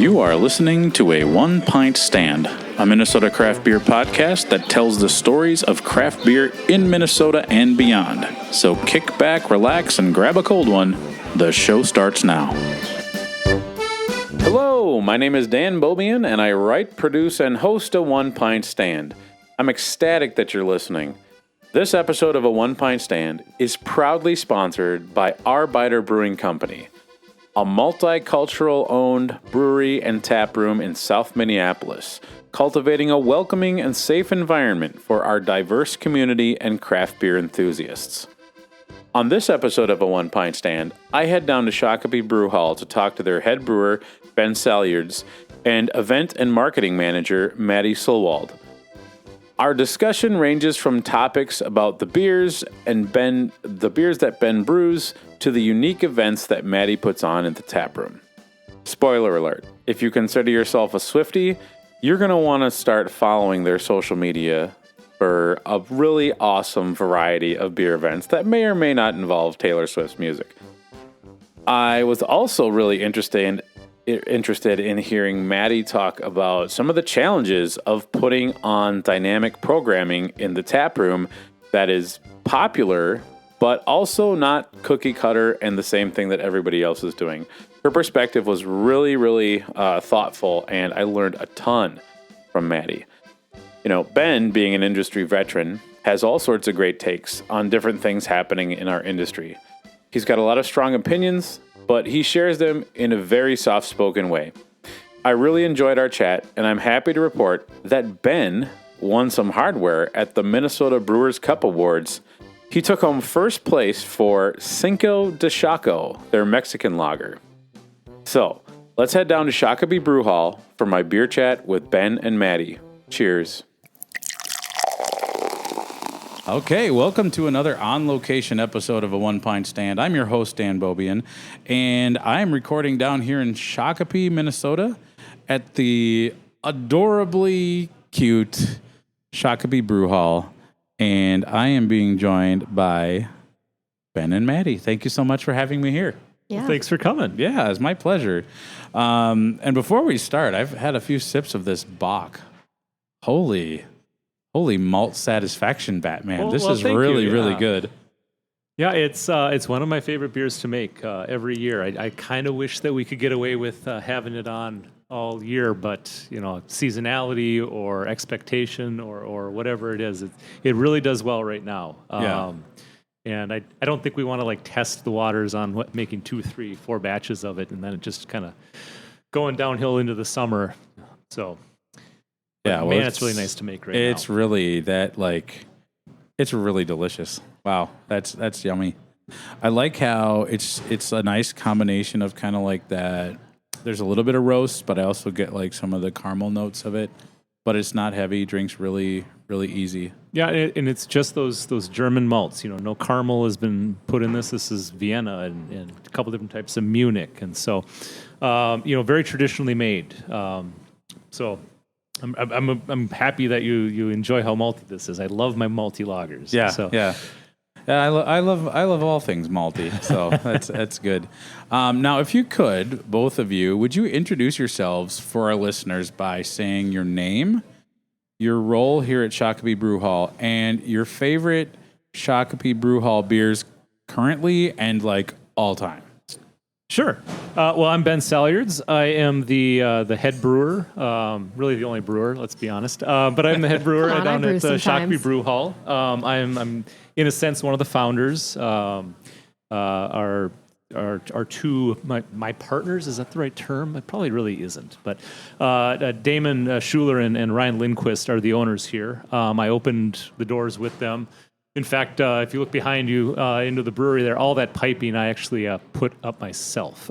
You are listening to a One Pint Stand, a Minnesota craft beer podcast that tells the stories of craft beer in Minnesota and beyond. So kick back, relax, and grab a cold one. The show starts now. Hello, my name is Dan Bobian, and I write, produce, and host a One Pint Stand. I'm ecstatic that you're listening. This episode of a One Pint Stand is proudly sponsored by Arbeiter Brewing Company, a multicultural-owned brewery and tap room in South Minneapolis, cultivating a welcoming and safe environment for our diverse community and craft beer enthusiasts. On this episode of a One Pint Stand, I head down to Shakopee Brewhall to talk to their head brewer, Ben Salyards, and event and marketing manager, Maddie Sulwald. Our discussion ranges from topics about the beers that Ben brews, to the unique events that Maddie puts on in the tap room. Spoiler alert, if you consider yourself a Swiftie, you're going to want to start following their social media for a really awesome variety of beer events that may or may not involve Taylor Swift's music. I was also really interested in hearing Maddie talk about some of the challenges of putting on dynamic programming in the tap room that is popular, but also not cookie cutter and the same thing that everybody else is doing. Her perspective was really thoughtful, and I learned a ton from Maddie. You know, Ben, being an industry veteran, has all sorts of great takes on different things happening in our industry. He's got a lot of strong opinions, but he shares them in a very soft-spoken way. I really enjoyed our chat, and I'm happy to report that Ben won some hardware at the Minnesota Brewers Cup Awards. He took home first place for Cinco de Chaco, their Mexican lager. So, let's head down to Shakopee Brewhall for my beer chat with Ben and Maddie. Cheers. Okay, welcome to another on-location episode of a One Pint Stand. I'm your host, Dan Bobian, and I'm recording down here in Shakopee, Minnesota, at the adorably cute Shakopee Brewhall, and I am being joined by Ben and Maddie. Thank you so much for having me here. Yeah. Well, thanks for coming. Yeah, it's my pleasure. And before we start, I've had a few sips of this Bock. Holy malt satisfaction, Batman. This is really good. Yeah, it's one of my favorite beers to make every year. I kind of wish that we could get away with having it on all year, but you know, seasonality or expectation or whatever it is, it really does well right now. And I don't think we want to like test the waters on making 2, 3, 4 batches of it, and then it just kind of going downhill into the summer. So. Yeah, well, man, it's really nice to make right now. It's really it's really delicious. Wow, that's yummy. I like how it's a nice combination of kind of like that. There's a little bit of roast, but I also get like some of the caramel notes of it. But it's not heavy. Drinks really easy. Yeah, and it's just those German malts. You know, no caramel has been put in this. This is Vienna and a couple different types of Munich, and so very traditionally made. So. I'm happy that you enjoy how malty this is. I love my malty lagers. Yeah. I love all things malty. So that's good. Now, if you could, both of you, would you introduce yourselves for our listeners by saying your name, your role here at Shakopee Brewhall, and your favorite Shakopee Brewhall beers currently and like all time? Sure. Well, I'm Ben Salyards. I am the head brewer, really the only brewer, let's be honest. But I'm the head brewer down at Shakopee Brewhall. I'm in a sense one of the founders. Our two my partners, is that the right term? It probably really isn't. But Damon Schuler and Ryan Lindquist are the owners here. I opened the doors with them. In fact, if you look behind you into the brewery there, all that piping I actually put up myself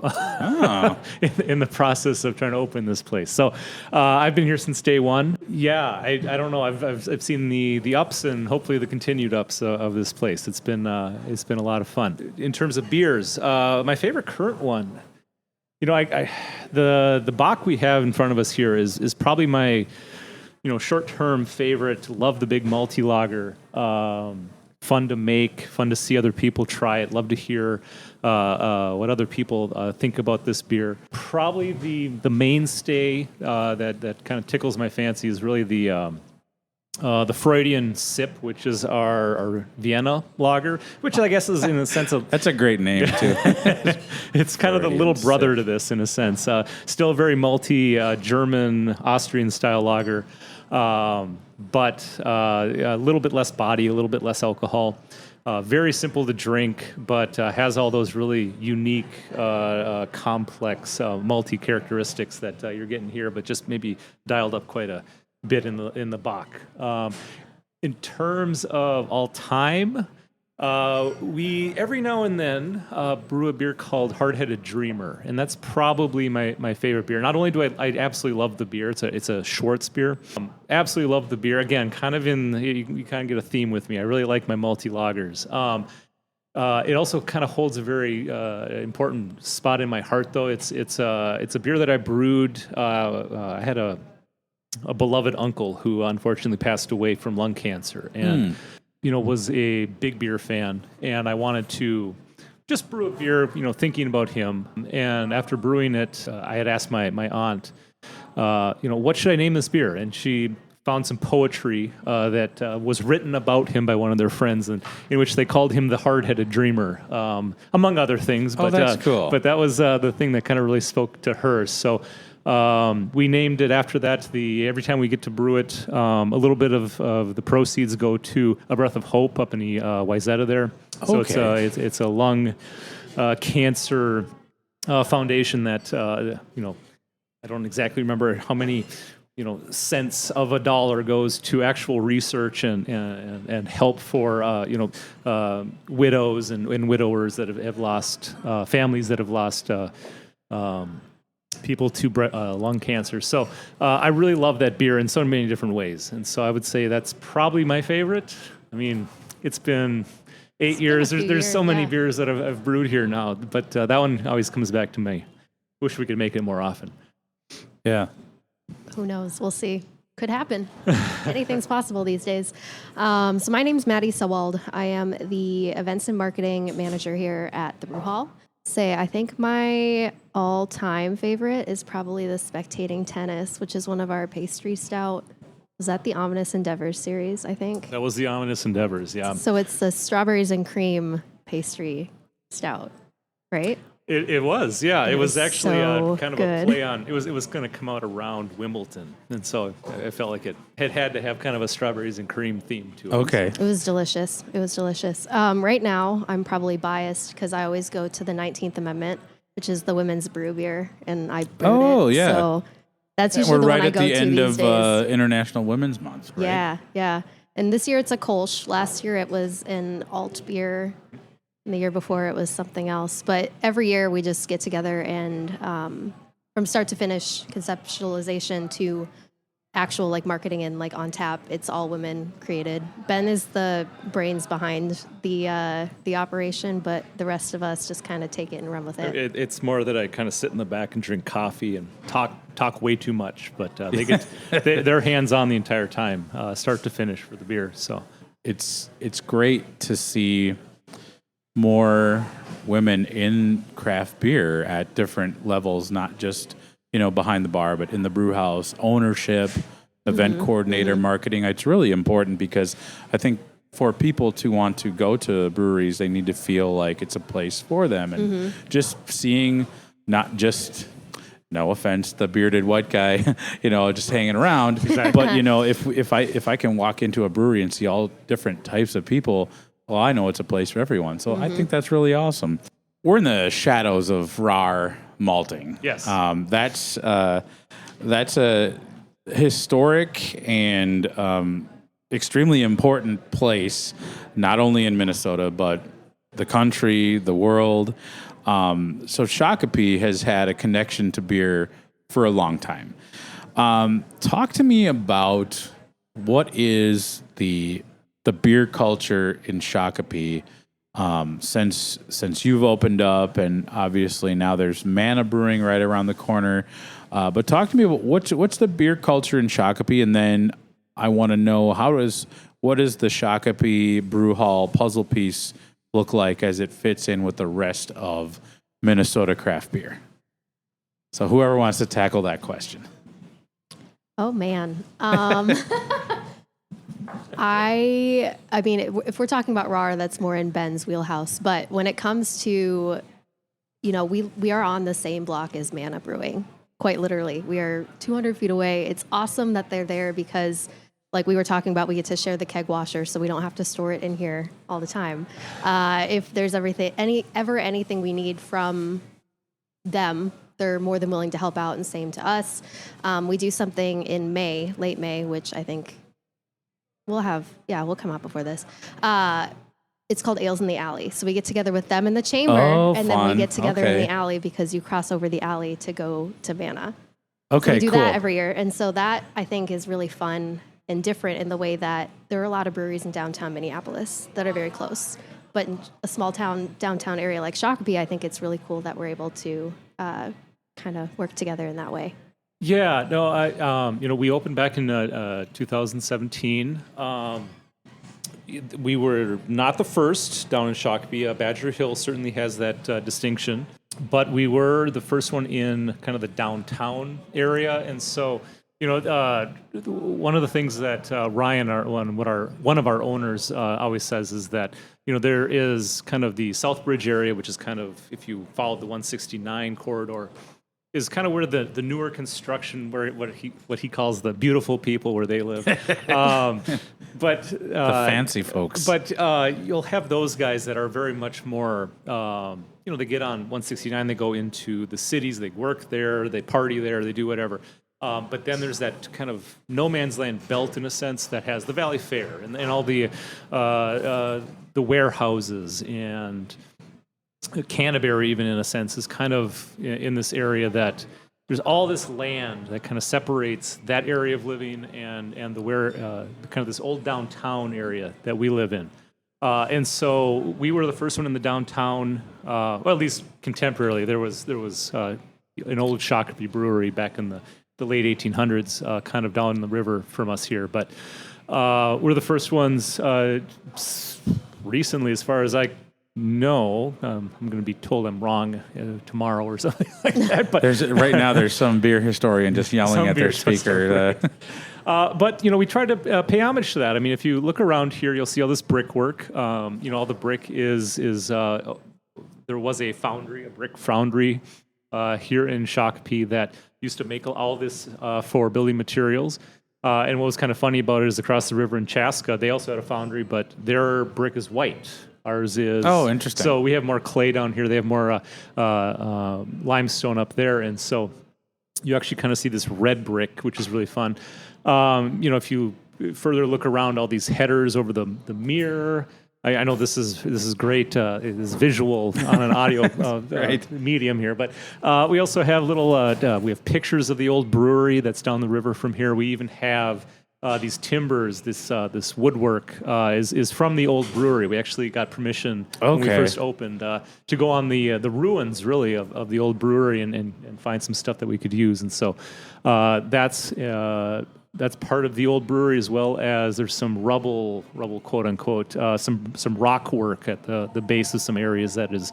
in the process of trying to open this place. So I've been here since day one. Yeah, I don't know. I've seen the ups and hopefully the continued ups of this place. It's been a lot of fun. In terms of beers, my favorite current one, you know, the Bock we have in front of us here is probably my short-term favorite. Love the big malty lager. fun to make, fun to see other people try it. Love to hear what other people think about this beer. Probably the mainstay that kind of tickles my fancy is really the Freudian Sip, which is our Vienna lager, which I guess is in a sense of... That's a great name, too. It's kind of the little brother to this, in a sense. Still a very malty German, Austrian-style lager, but a little bit less body, a little bit less alcohol. Very simple to drink, but has all those really unique, complex, malty characteristics that you're getting here, but just maybe dialed up quite a bit in the Bach. In terms of all time, we every now and then brew a beer called Hard-Headed Dreamer, and that's probably my favorite beer. Not only do I absolutely love the beer, it's a Schwartz beer. Absolutely love the beer. Again, kind of you kind of get a theme with me. I really like my malty lagers. It also kind of holds a very important spot in my heart, though. It's a beer that I brewed. I had a beloved uncle who unfortunately passed away from lung cancer, and was a big beer fan, and I wanted to just brew a beer, thinking about him. And after brewing it, I had asked my aunt, what should I name this beer? And she found some poetry that was written about him by one of their friends, and in which they called him the Hard-Headed Dreamer, among other things. But that's cool. But that was the thing that kind of really spoke to her. So we named it after that. Every time we get to brew it, a little bit of the proceeds go to A Breath of Hope up in the Wayzata there. So it's a lung cancer foundation that I don't exactly remember how many cents of a dollar goes to actual research and help for widows and widowers that have lost families that have lost people to lung cancer. So I really love that beer in so many different ways. And so I would say that's probably my favorite. I mean, it's been 8 years. There's so many beers that I've brewed here now, but that one always comes back to me. Wish we could make it more often. Yeah. Who knows? We'll see. Could happen. Anything's possible these days. So my name's Maddie Sawald. I am the events and marketing manager here at the Brewhall. I think my all-time favorite is probably the Spectating Tennis, which is one of our pastry stout. Was that the Ominous Endeavors series, I think? That was the Ominous Endeavors, yeah. So it's the strawberries and cream pastry stout, right? It was, yeah. It was actually so kind of good. a play on. It was going to come out around Wimbledon, and so I felt like it had to have kind of a strawberries and cream theme to it. Okay. It was delicious. Right now, I'm probably biased because I always go to the 19th Amendment, which is the women's brew beer, and I brewed it. Oh, yeah. So that's usually We're the right one I at go the to end these of days. International Women's Month, right? Yeah. And this year it's a Kolsch. Last year it was an alt beer. And the year before it was something else. But every year we just get together and from start to finish, conceptualization to actual marketing and on tap, it's all women created. Ben is the brains behind the operation, but the rest of us just kind of take it and run with it. It's more that I kind of sit in the back and drink coffee and talk way too much, but they get they're hands on the entire time, start to finish for the beer. So It's great to see more women in craft beer at different levels, not just, behind the bar, but in the brew house, ownership, event coordinator, marketing. It's really important because I think for people to want to go to breweries, they need to feel like it's a place for them. And just seeing not just, no offense, the bearded white guy, just hanging around. Exactly. But, if I can walk into a brewery and see all different types of people, well, I know it's a place for everyone. So I think that's really awesome. We're in the shadows of RAR malting. Yes. That's a historic and extremely important place, not only in Minnesota, but the country, the world. So Shakopee has had a connection to beer for a long time. Talk to me about what is the beer culture in Shakopee since you've opened up, and obviously now there's Mana Brewing right around the corner. But talk to me about what's the beer culture in Shakopee, and then I want to know what does the Shakopee Brewhall puzzle piece look like as it fits in with the rest of Minnesota craft beer? So whoever wants to tackle that question. Oh man. I mean, if we're talking about raw, that's more in Ben's wheelhouse. But when it comes to, we are on the same block as Mana Brewing, quite literally. We are 200 feet away. It's awesome that they're there because, like we were talking about, we get to share the keg washer, so we don't have to store it in here all the time. If there's anything we need from them, they're more than willing to help out, and same to us. We do something in May, late May, which I think we'll come out before this. It's called Ales in the Alley. So we get together with them in the chamber, and then we get together in the alley because you cross over the alley to go to Vanna. Okay, so we do cool. that every year. And so that, I think, is really fun and different in the way that there are a lot of breweries in downtown Minneapolis that are very close. But in a small downtown area like Shakopee, I think it's really cool that we're able to kind of work together in that way. Yeah, no, we opened back in 2017. We were not the first down in Shakopee. Badger Hill certainly has that distinction, but we were the first one in kind of the downtown area. And so, one of the things that Ryan, one of our owners, always says is that there is kind of the Southbridge area, which is kind of, if you follow the 169 corridor, is kind of where the newer construction, where what he calls the beautiful people, where they live. But the fancy folks. But you'll have those guys that are very much more, they get on 169, they go into the cities, they work there, they party there, they do whatever. But then there's that kind of no man's land belt, in a sense, that has the Valley Fair and all the warehouses, and Canterbury, even in a sense, is kind of in this area that there's all this land that kind of separates that area of living and kind of this old downtown area that we live in. And so we were the first one in the downtown, well, at least contemporarily. There was an old Shakopee brewery back in the late 1800s, kind of down the river from us here. But we're the first ones recently, as far as I know. I'm going to be told I'm wrong tomorrow or something like that. But right now there's some beer historian just yelling at their speaker. But we try to pay homage to that. I mean, if you look around here, you'll see all this brickwork. All the brick is there was a brick foundry here in Shakopee that used to make all this for building materials. And what was kind of funny about it is across the river in Chaska, they also had a foundry, but their brick is white. Ours is. Oh, interesting. So we have more clay down here. They have more limestone up there. And so you actually kind of see this red brick, which is really fun. If you further look around, all these headers over the mirror. I know this is great. It is visual on an audio right. medium here, but we also have we have pictures of the old brewery that's down the river from here. We even have these timbers. This woodwork is from the old brewery. We actually got permission when we first opened to go on the ruins, really, of the old brewery and find some stuff that we could use. And so that's part of the old brewery, as well as there's some rubble, quote unquote, some rock work at the base of some areas that is,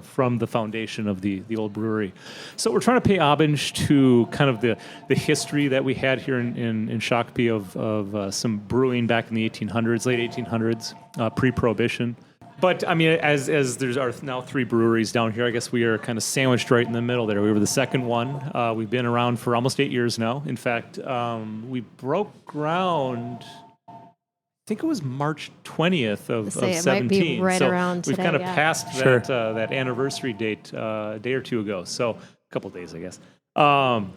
from the foundation of the old brewery. So we're trying to pay homage to kind of the history that we had here in Shakopee of some brewing back in the 1800s, late 1800s, pre-Prohibition. But I mean, as there's now 3 breweries down here, I guess we are kind of sandwiched right in the middle there. We were the second one. We've been around for almost 8 years now. In fact, we broke ground, I think it was March 20th of 17. It might be right around we've today, kind of passed Sure. that anniversary date a day or two ago. So a couple of days, I guess. And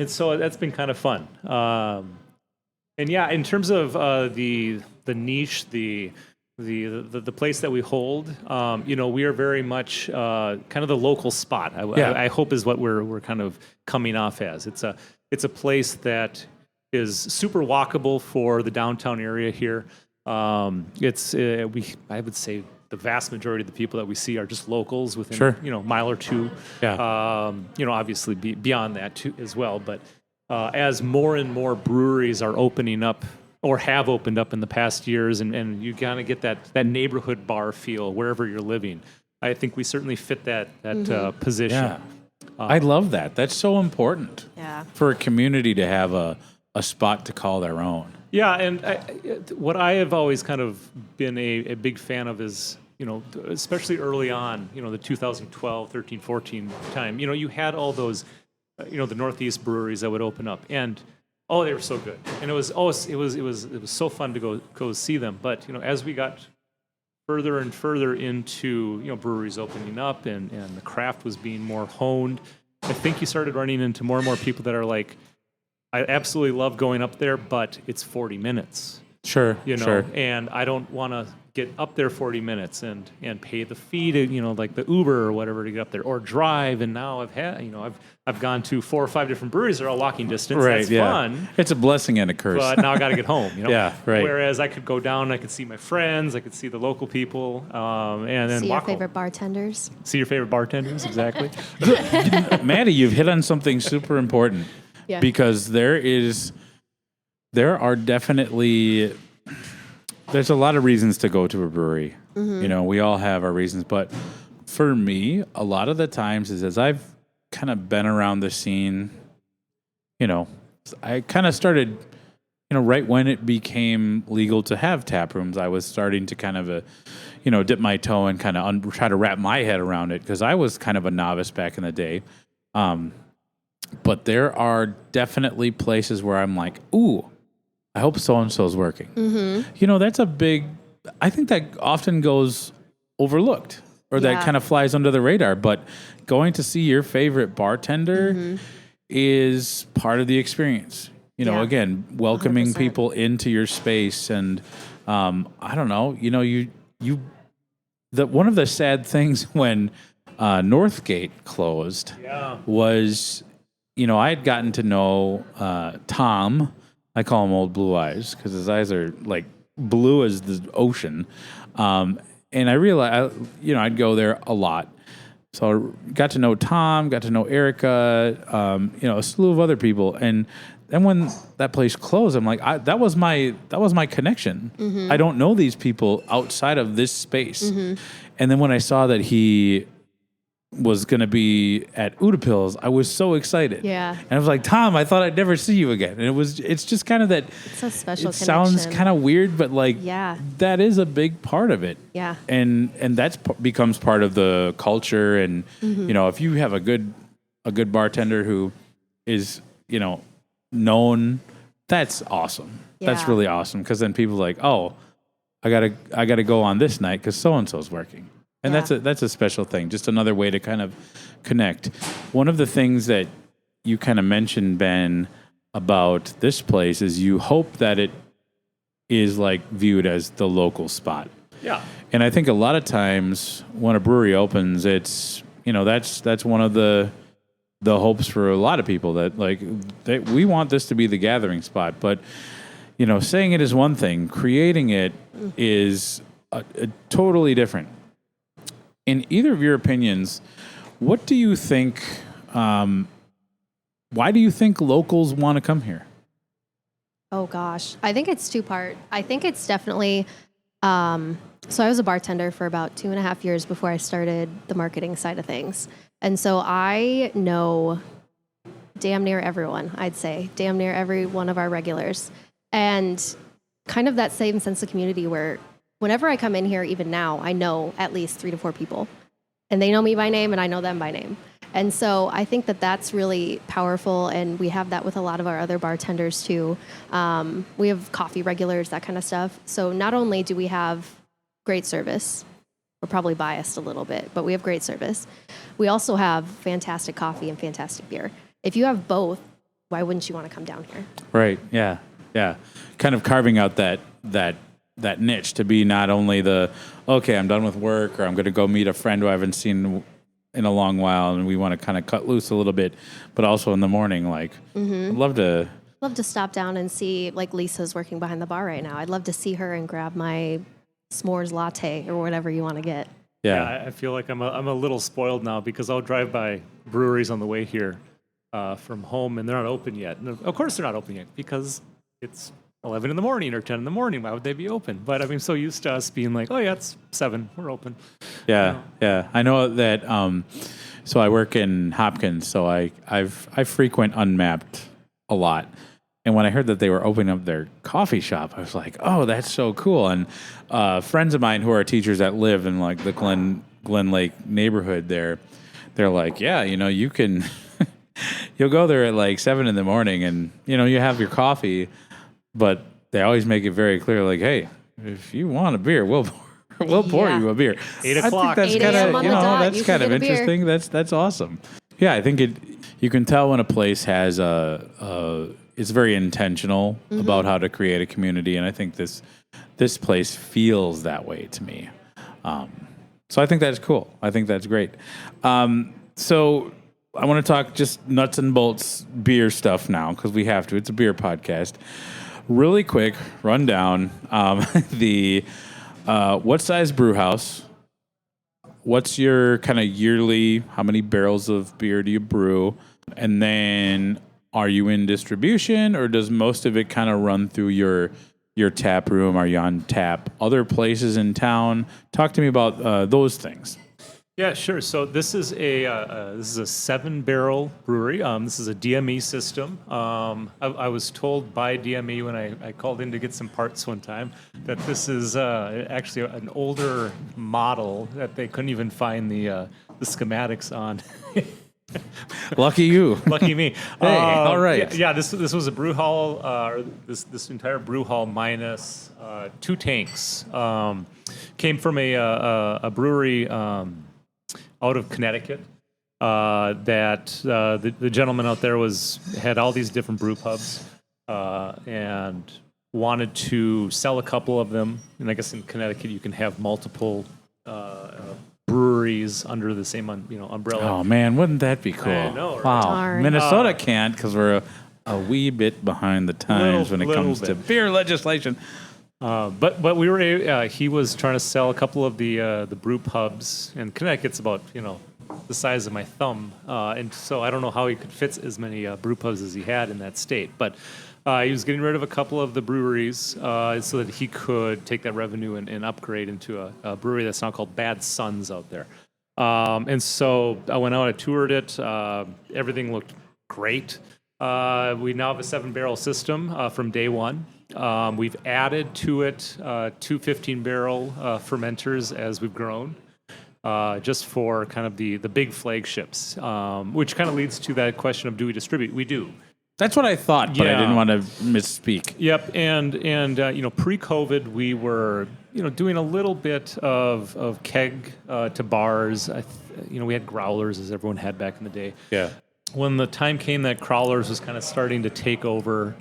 so that's been kind of fun. And yeah, in terms of the niche, the place that we hold, we are very much kind of the local spot. I hope is what we're kind of coming off as. It's a place that is super walkable for the downtown area here. I would say the vast majority of the people that we see are just locals within Sure. mile or two. Yeah. Obviously beyond that too as well, but as more and more breweries are opening up or have opened up in the past years, and you kind of get that neighborhood bar feel wherever you're living. I think we certainly fit that position. Yeah. I love that. That's so important for a community to have a spot to call their own. Yeah, and what I have always kind of been a big fan of is, especially early on, the 2012, 13, 14 time, you had all those, the Northeast breweries that would open up, and they were so good, and it was so fun to go see them. But as we got further and further into breweries opening up and the craft was being more honed, I think you started running into more and more people that are like, I absolutely love going up there, but it's 40 minutes. Sure, sure. And I don't want to get up there 40 minutes and pay the fee to, like the Uber or whatever to get up there, or drive. And now I've gone to 4 or 5 different breweries. They're all walking distance. Right, That's yeah. fun. It's a blessing and a curse. But now I got to get home, Yeah, right. Whereas I could go down, I could see my friends, I could see the local people, and then see your walk favorite home. bartenders. See your favorite bartenders, exactly. Maddie, you've hit on something super important. Yeah. Because there are definitely, there's a lot of reasons to go to a brewery. We all have our reasons, but for me, a lot of the times is as I've kind of been around the scene, I kind of started, right when it became legal to have tap rooms, I was starting to kind of, dip my toe and kind of try to wrap my head around it, because I was kind of a novice back in the day. But there are definitely places where I'm like, ooh, I hope so-and-so's working. That's a big, I think that often goes overlooked, or that kind of flies under the radar. But going to see your favorite bartender is part of the experience. Again, welcoming 100%. people into your space. And I don't know, one of the sad things when Northgate closed was, I had gotten to know Tom. I call him Old Blue Eyes because his eyes are like blue as the ocean. And I realized, I'd go there a lot. So I got to know Tom, got to know Erica, a slew of other people. And then when that place closed, I'm like, that was my connection. I don't know these people outside of this space. And then when I saw that he was going to be at Udapils, I was so excited. Yeah. And I was like, Tom, I thought I'd never see you again. And it's just kind of that. It's a special It sounds kind of weird, but that is a big part of it. Yeah. And that's becomes part of the culture. And, if you have a good bartender who is, known, that's awesome. Yeah. That's really awesome. Cause then people are like, oh, I gotta go on this night cause so-and-so's working. And that's a special thing, just another way to kind of connect. One of the things that you kind of mentioned, Ben, about this place is you hope that it is like viewed as the local spot. Yeah. And I think a lot of times when a brewery opens, it's, that's one of the hopes for a lot of people that we want this to be the gathering spot. But, saying it is one thing, creating it is a totally different. In either of your opinions, what do you think, why do you think locals want to come here? Oh, gosh. I think it's two-part. I think it's definitely, so I was a bartender for about 2.5 years before I started the marketing side of things. And so I know damn near everyone, I'd say, damn near every one of our regulars. And kind of that same sense of community where whenever I come in here, even now, I know at least 3 to 4 people. And they know me by name and I know them by name. And so I think that that's really powerful. And we have that with a lot of our other bartenders too. We have coffee regulars, that kind of stuff. So not only do we have great service, we're probably biased a little bit, but we have great service. We also have fantastic coffee and fantastic beer. If you have both, why wouldn't you want to come down here? Right. Yeah. Yeah. Kind of carving out that niche to be not only okay, I'm done with work, or I'm going to go meet a friend who I haven't seen in a long while, and we want to kind of cut loose a little bit, but also in the morning, I'd love to stop down and see, Lisa's working behind the bar right now. I'd love to see her and grab my s'mores latte or whatever you want to get. Yeah. I feel like I'm a little spoiled now because I'll drive by breweries on the way here. from home, and they're not open yet. And of course, they're not open yet because it's 11 in the morning or 10 in the morning. Why would they be open? But I mean, so used to us being like, oh yeah, it's 7, we're open. Yeah, yeah. I know that. So I work in Hopkins, so I frequent Unmapped a lot. And when I heard that they were opening up their coffee shop, I was like, oh, that's so cool. And friends of mine who are teachers that live in like the Glen Lake neighborhood there, they're like, yeah, you can, you'll go there at like 7 in the morning and, you have your coffee, but they always make it very clear, like, hey, if you want a beer, we'll pour you a beer. 8 o'clock. I think that's kind of, that's kind of interesting. Beer. That's awesome. Yeah, I think you can tell when a place has it's very intentional about how to create a community, and I think this place feels that way to me. So I think that's cool. I think that's great. So I want to talk just nuts and bolts beer stuff now because we have to. It's a beer podcast. Really quick rundown. What size brew house? What's your kind of yearly? How many barrels of beer do you brew? And then, are you in distribution, or does most of it kind of run through your tap room? Are you on tap other places in town? Talk to me about those things. Yeah, sure. So this is a 7-barrel brewery. This is a DME system. I was told by DME when I called in to get some parts one time that this is actually an older model that they couldn't even find the schematics on. Lucky you. Lucky me. Hey, all right. Yeah, this was a Brewhall. This entire Brewhall minus 2 tanks came from a brewery out of Connecticut. That the gentleman out there had all these different brew pubs and wanted to sell a couple of them. And I guess in Connecticut you can have multiple breweries under the same umbrella. Oh man, wouldn't that be cool? I know, right? Wow, Darn. Minnesota can't because we're a wee bit behind the times when it comes to beer legislation. But we were he was trying to sell a couple of the brew pubs, and Connecticut's about the size of my thumb, and so I don't know how he could fit as many brew pubs as he had in that state. But he was getting rid of a couple of the breweries so that he could take that revenue and upgrade into a brewery that's now called Bad Sons out there. And so I went out, I toured it. Everything looked great. We now have a 7-barrel system from day one. We've added to it 2 15-barrel fermenters as we've grown, just for kind of the big flagships, which kind of leads to that question of do we distribute? We do. That's what I thought, but I didn't want to misspeak. Yep, and pre-COVID, we were doing a little bit of keg to bars. We had growlers, as everyone had back in the day. Yeah. When the time came that crowlers was kind of starting to take over,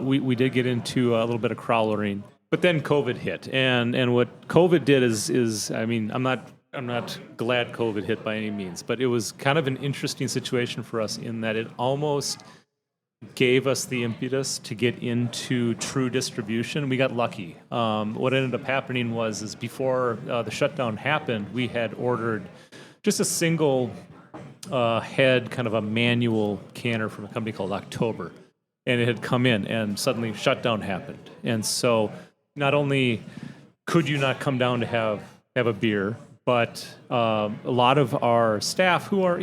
we did get into a little bit of crowlering. But then COVID hit, and what COVID did is I'm not glad COVID hit by any means, but it was kind of an interesting situation for us in that it almost gave us the impetus to get into true distribution. We got lucky. What ended up happening is before the shutdown happened, we had ordered just a single head, kind of a manual canner from a company called October, and it had come in, and suddenly shutdown happened. And so not only could you not come down to have a beer, but a lot of our staff who are,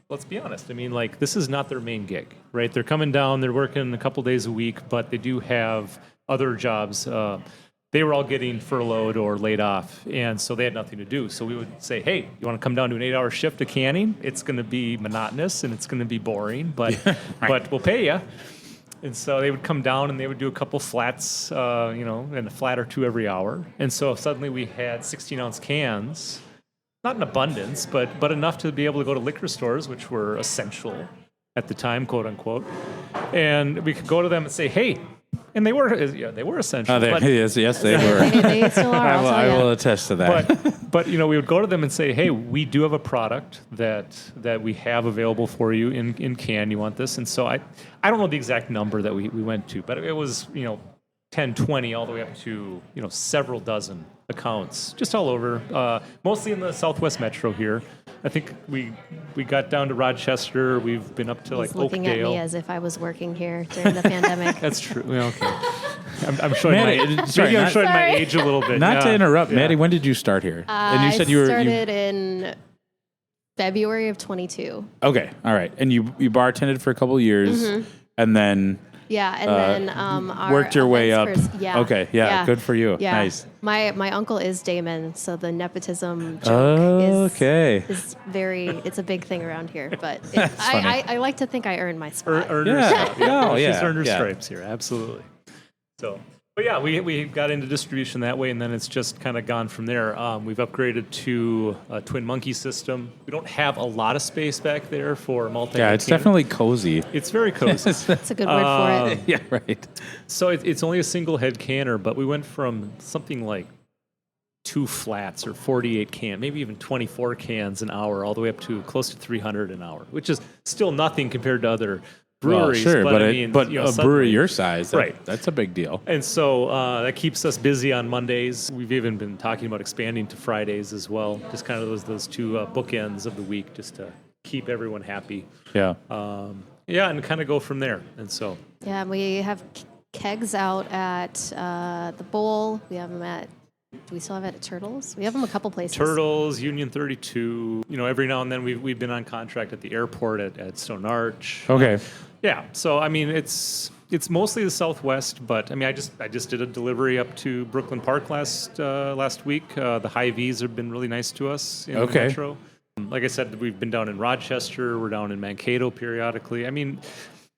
let's be honest, this is not their main gig, right? They're coming down, they're working a couple days a week, but they do have other jobs. They were all getting furloughed or laid off, and so they had nothing to do. So we would say, hey, you want to come down to an 8-hour shift of canning? It's going to be monotonous, and it's going to be boring, but but we'll pay you. And so they would come down, and they would do a couple flats, and a flat or two every hour. And so suddenly we had 16-ounce cans, not in abundance, but enough to be able to go to liquor stores, which were essential at the time, quote unquote. And we could go to them and say, hey. And they were essential. Yes, they were. They still are. I will attest to that. But we would go to them and say, hey, we do have a product that we have available for you in can. You want this? And so I don't know the exact number that we went to, but it was 10, 20, all the way up to several dozen accounts, just all over, mostly in the Southwest Metro here. I think we got down to Rochester. We've been up to He's looking at Oakdale. me as if I was working here during the pandemic. That's true. Yeah, okay. I'm showing Maddie, my sorry, I'm showing my Sorry. age a little bit. Not to Yeah. interrupt, Yeah. Maddie. When did you start here? And you said I started in February of 22. Okay, all right. And you bartended for a couple of years, and then Yeah, and then our worked your way up. events yeah. Okay, yeah, good for you. Yeah. Nice. My uncle is Damon, so the nepotism joke Okay. is it's a big thing around here. But funny. I like to think I earned my spot. Earned her Yeah. stripes. Oh, She's yeah, earned her yeah. stripes here. Absolutely. So, but yeah, we got into distribution that way, and then it's just kind of gone from there. We've upgraded to a Twin Monkey system. We don't have a lot of space back there for multi. Yeah, it's definitely cozy. It's very cozy. That's a good word for it. Yeah, right. So it's only a single head canner, but we went from something like 2 flats or 48 cans, maybe even 24 cans an hour, all the way up to close to 300 an hour, which is still nothing compared to other breweries. Well, sure, but I mean, but you know, a suddenly- brewery your size, Right. that's a big deal. And so that keeps us busy on Mondays. We've even been talking about expanding to Fridays as well, just kind of those two bookends of the week, just to keep everyone happy. Yeah. Yeah, and kind of go from there. And so, Yeah, we have kegs out at the Bowl. We have them at. Do we still have it at Turtles? We have them a couple places. Turtles, Union 32. You know, every now and then we've been on contract at the airport at Stone Arch. Okay. Yeah. So I mean, it's mostly the Southwest, but I mean, I just did a delivery up to Brooklyn Park last week. The Hy-Vees have been really nice to us in the Okay. metro. Like I said, we've been down in Rochester. We're down in Mankato periodically. I mean,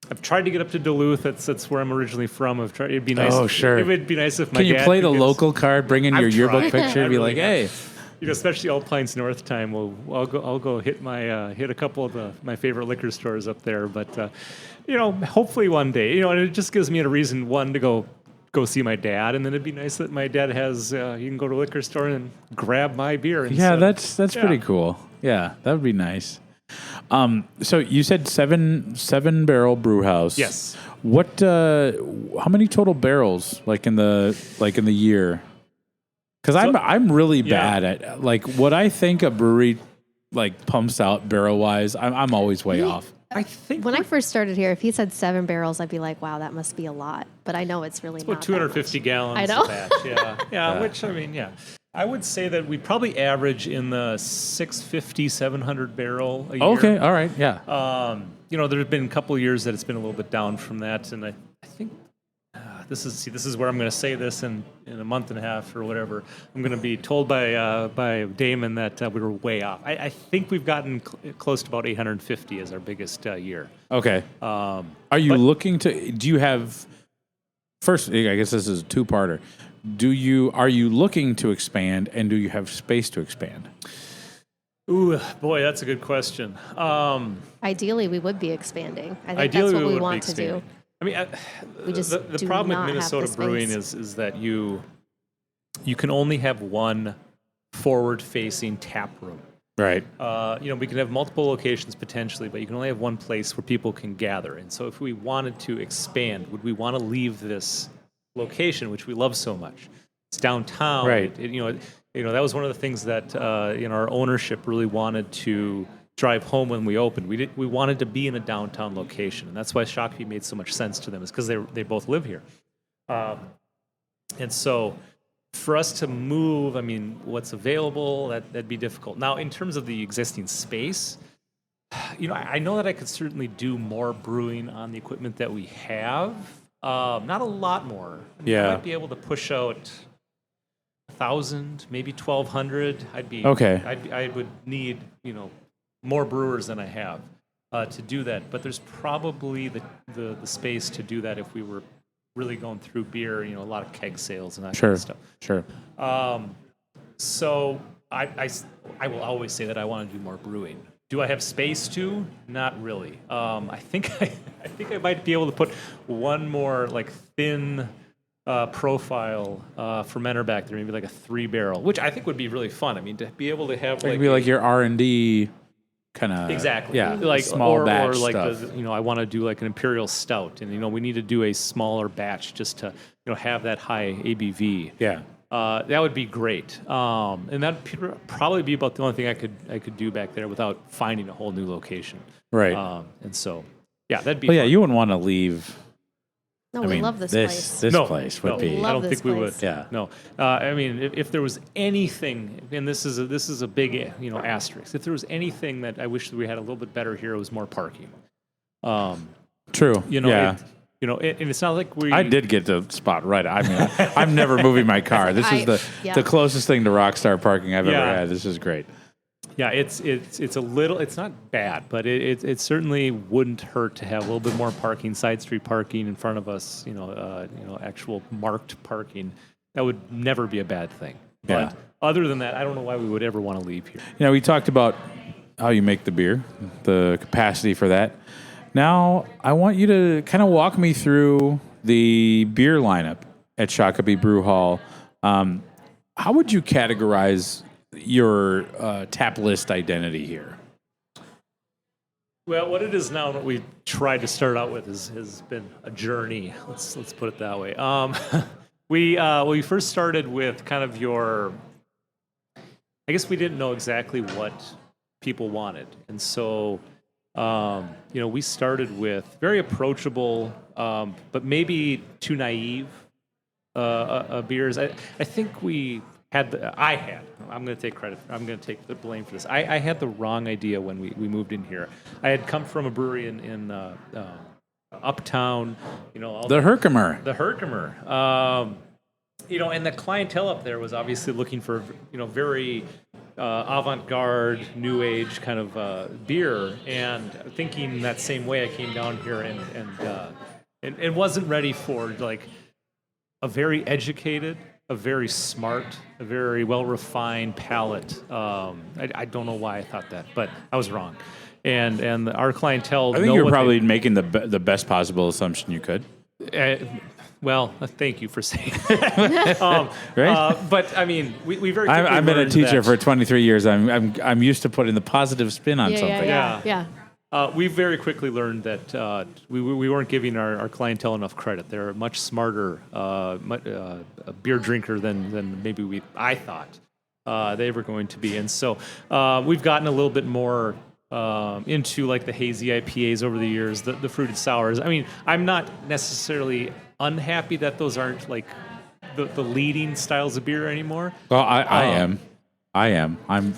I've tried to get up to Duluth. That's where I'm originally from. It'd be nice. Oh, sure. It would be nice if my Can you dad play the could get- local card, bring in your I've yearbook tried. picture, I and be really like, hey. You know, especially Alpines North time. I'll go hit a couple of my favorite liquor stores up there. But you know, hopefully one day. You know, and it just gives me a reason to go see my dad, and then it'd be nice that my dad has. You can go to a liquor store and grab my beer. Yeah, instead. that's pretty cool. Yeah, that would be nice. So you said seven barrel brew house. Yes. What? How many total barrels like in the year? Because I'm really bad at like what I think a brewery like pumps out barrel wise. I'm always way off. I think When I first started here, if he said 7 barrels, I'd be like, wow, that must be a lot. But I know it's really about not. 250 gallons. I know. A batch. Yeah. Which I mean, yeah. I would say that we probably average in the 650, 700 barrel a year. Okay, all right, yeah. You know, there have been a couple of years that it's been a little bit down from that, and I think this is where I'm going to say this in a month and a half or whatever. I'm going to be told by Damon that we were way off. I think we've gotten close to about 850 as our biggest year. Okay. Are you looking to? Do you have? First, I guess this is a two-parter. Are you looking to expand, and do you have space to expand? Ooh, boy, that's a good question. Ideally, we would be expanding. I think Ideally, that's what we would want be to do. expanding. I mean, We just the do problem not with have Minnesota the brewing space. is that you can only have one forward-facing tap room. Right. You know, we can have multiple locations potentially, but you can only have one place where people can gather. And so if we wanted to expand, would we want to leave this location, which we love so much? It's downtown. Right. You know, that was one of the things that our ownership really wanted to drive home when we opened. We wanted to be in a downtown location, and that's why Shakopee made so much sense to them, is because they both live here. And so for us to move, I mean, what's available, that'd be difficult. Now, in terms of the existing space, you know, I know that I could certainly do more brewing on the equipment that we have. Not a lot more. I mean, Yeah. I might be able to push out 1,000, maybe 1,200. Okay. I would need, you know, more brewers than I have to do that. But there's probably the space to do that if we were really going through beer, you know, a lot of keg sales and that kind of stuff. Sure. So I will always say that I want to do more brewing. Do I have space to? Not really. I think I might be able to put one more like thin profile fermenter back there, maybe like a 3-barrel, which I think would be really fun. I mean, to be able to have It could be like your R&D kind of exactly, yeah, like small batch or like stuff. I want to do like an imperial stout, and we need to do a smaller batch just to have that high ABV. Yeah. that would be great. And that'd probably be about the only thing I could do back there without finding a whole new location. Right. And so, yeah, that'd be. Well, yeah, you wouldn't want to leave. No, I we mean, love this place. This place would be. I don't think we would. place. Yeah. No. I mean, if there was anything, and this is a big asterisk. If there was anything that I wish that we had a little bit better here, it was more parking. True. Yeah. And it's not like I did get the spot right. I mean, I'm never moving my car. This is the closest thing to Rockstar parking I've ever had. This is great. Yeah, it's a little. It's not bad, but it certainly wouldn't hurt to have a little bit more parking, side street parking in front of us. Actual marked parking. That would never be a bad thing. Yeah. But other than that, I don't know why we would ever want to leave here. We talked about how you make the beer, the capacity for that. Now, I want you to kind of walk me through the beer lineup at Shakopee Brewhall. How would you categorize your tap list identity here? Well, what it is now, and what we tried to start out with has been a journey. Let's put it that way. We first started with kind of I guess we didn't know exactly what people wanted, and so we started with very approachable, but maybe too naive beers. I think we had. I'm going to take credit. I'm going to take the blame for this. I had the wrong idea when we moved in here. I had come from a brewery in Uptown. The Herkimer. The Herkimer. And the clientele up there was obviously looking for very avant-garde, new age kind of beer, and thinking that same way, I came down here and wasn't ready for like a very educated, a very smart, a very well-refined palate. I don't know why I thought that, but I was wrong. And our clientele. I think you're probably making the best possible assumption you could. Well, thank you for saying that. Right? But I mean, we very. I've been a teacher for 23 years. I'm used to putting the positive spin on something. Yeah. We very quickly learned that we weren't giving our clientele enough credit. They're a much smarter beer drinker than maybe I thought they were going to be. And so we've gotten a little bit more into like the hazy IPAs over the years, the fruited sours. I mean, I'm not necessarily unhappy that those aren't like the leading styles of beer anymore. Well, I am. I'm.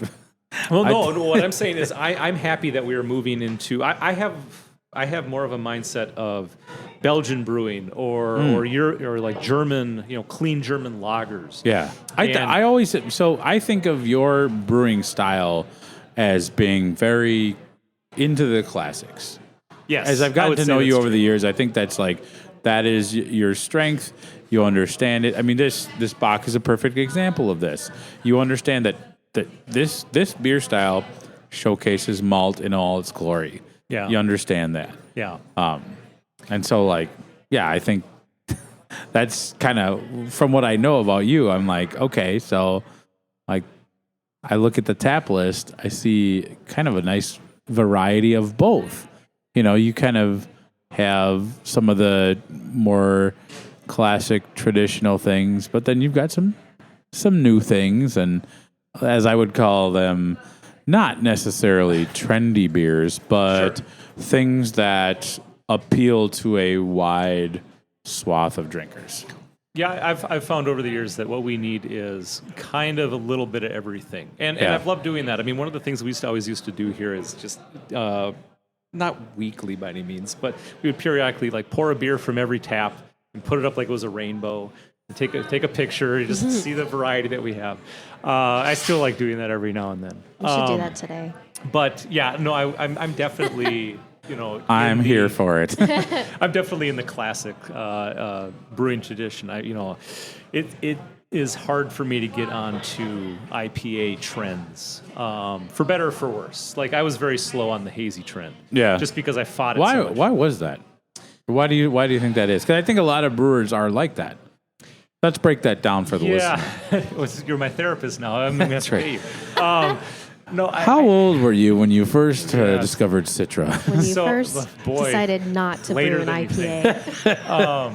Well, no. What I'm saying is, I'm happy that we are moving into. I have more of a mindset of Belgian brewing or like German, clean German lagers. Yeah, I always I think of your brewing style as being very into the classics. Yes, as I've gotten to know you over the years, I think that is your strength. You understand it. I mean, this Bach is a perfect example of this. You understand that this beer style showcases malt in all its glory. Yeah. You understand that. Yeah. And so I think that's kind of from what I know about you, I'm like, okay, so I look at the tap list, I see kind of a nice variety of both. You kind of have some of the more classic traditional things, but then you've got some new things, and as I would call them, not necessarily trendy beers, but things that appeal to a wide swath of drinkers. Yeah, I've found over the years that what we need is kind of a little bit of everything, and I've loved doing that. I mean, one of the things we always used to do here is just not weekly by any means, but we would periodically pour a beer from every tap and put it up like it was a rainbow. And take a picture, just see the variety that we have. I still like doing that every now and then. We should do that today. But yeah, no, I'm definitely. I'm here for it. I'm definitely in the classic brewing tradition. It is hard for me to get onto IPA trends, for better or for worse. I was very slow on the hazy trend. Yeah. Just because I fought it. Why? Why was that? Why do you think that is? Because I think a lot of brewers are like that. Let's break that down for the listener. You're my therapist now. I'm going to have to pay you. How old were you when you first discovered Citra? When you first decided not to brew an IPA.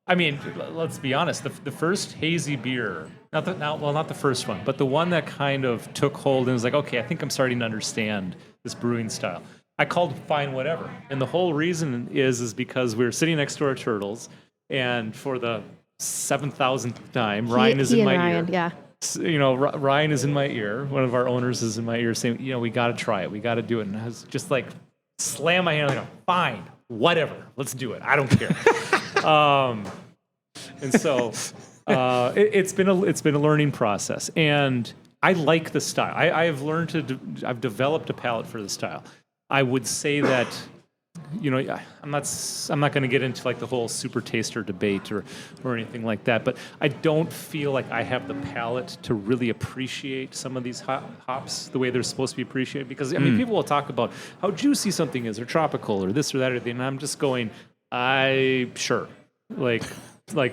I mean, let's be honest. The first hazy beer Not the first one, but the one that kind of took hold and was like, okay, I think I'm starting to understand this brewing style. I called Fine Whatever. And the whole reason is because we were sitting next to our turtles, and for the 7,000th time, Ryan is in my ear. Yeah. Ryan is in my ear. One of our owners is in my ear saying, we got to try it. We got to do it. And I was just like, slam my hand, like, fine, whatever. Let's do it. I don't care. And so it's been a learning process. And I like the style. I've developed a palate for the style. I would say that, I'm not going to get into like the whole super taster debate or anything like that, but I don't feel like I have the palate to really appreciate some of these hops the way they're supposed to be appreciated. Because people will talk about how juicy something is, or tropical, or this or that, and I'm just going, sure, like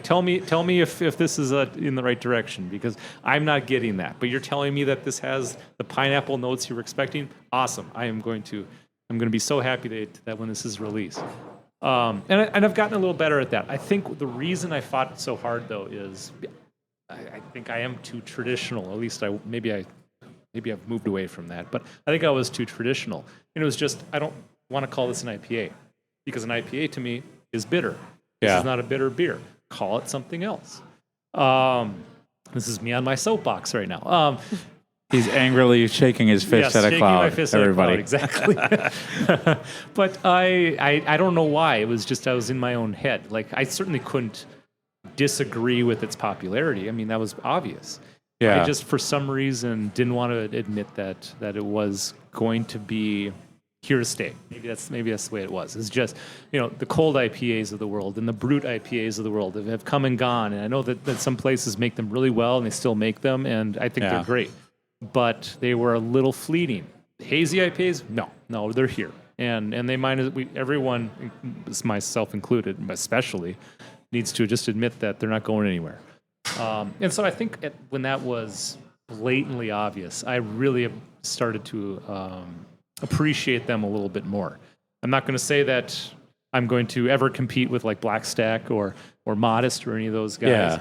tell me if this is in the right direction, because I'm not getting that. But you're telling me that this has the pineapple notes you were expecting. Awesome. I'm going to be so happy that when this is released. And I've gotten a little better at that. I think the reason I fought so hard, though, is I think I am too traditional. At least maybe I've moved away from that. But I think I was too traditional. And it was just, I don't want to call this an IPA, because an IPA to me is bitter. This is not a bitter beer. Call it something else. This is me on my soapbox right now. He's angrily shaking his fist at a cloud. Everybody, exactly. But I don't know why. It was just I was in my own head. Like, I certainly couldn't disagree with its popularity. I mean, that was obvious. Yeah. I just, for some reason, didn't want to admit that it was going to be here to stay. Maybe that's the way it was. It's just, the cold IPAs of the world and the brute IPAs of the world have come and gone. And I know that some places make them really well, and they still make them, and I think they're great. But they were a little fleeting. Hazy IPAs, no, they're here, and they everyone, myself included, especially, needs to just admit that they're not going anywhere. And so I think when that was blatantly obvious, I really have started to appreciate them a little bit more. I'm not going to say that I'm going to ever compete with like Black Stack or Modest or any of those guys.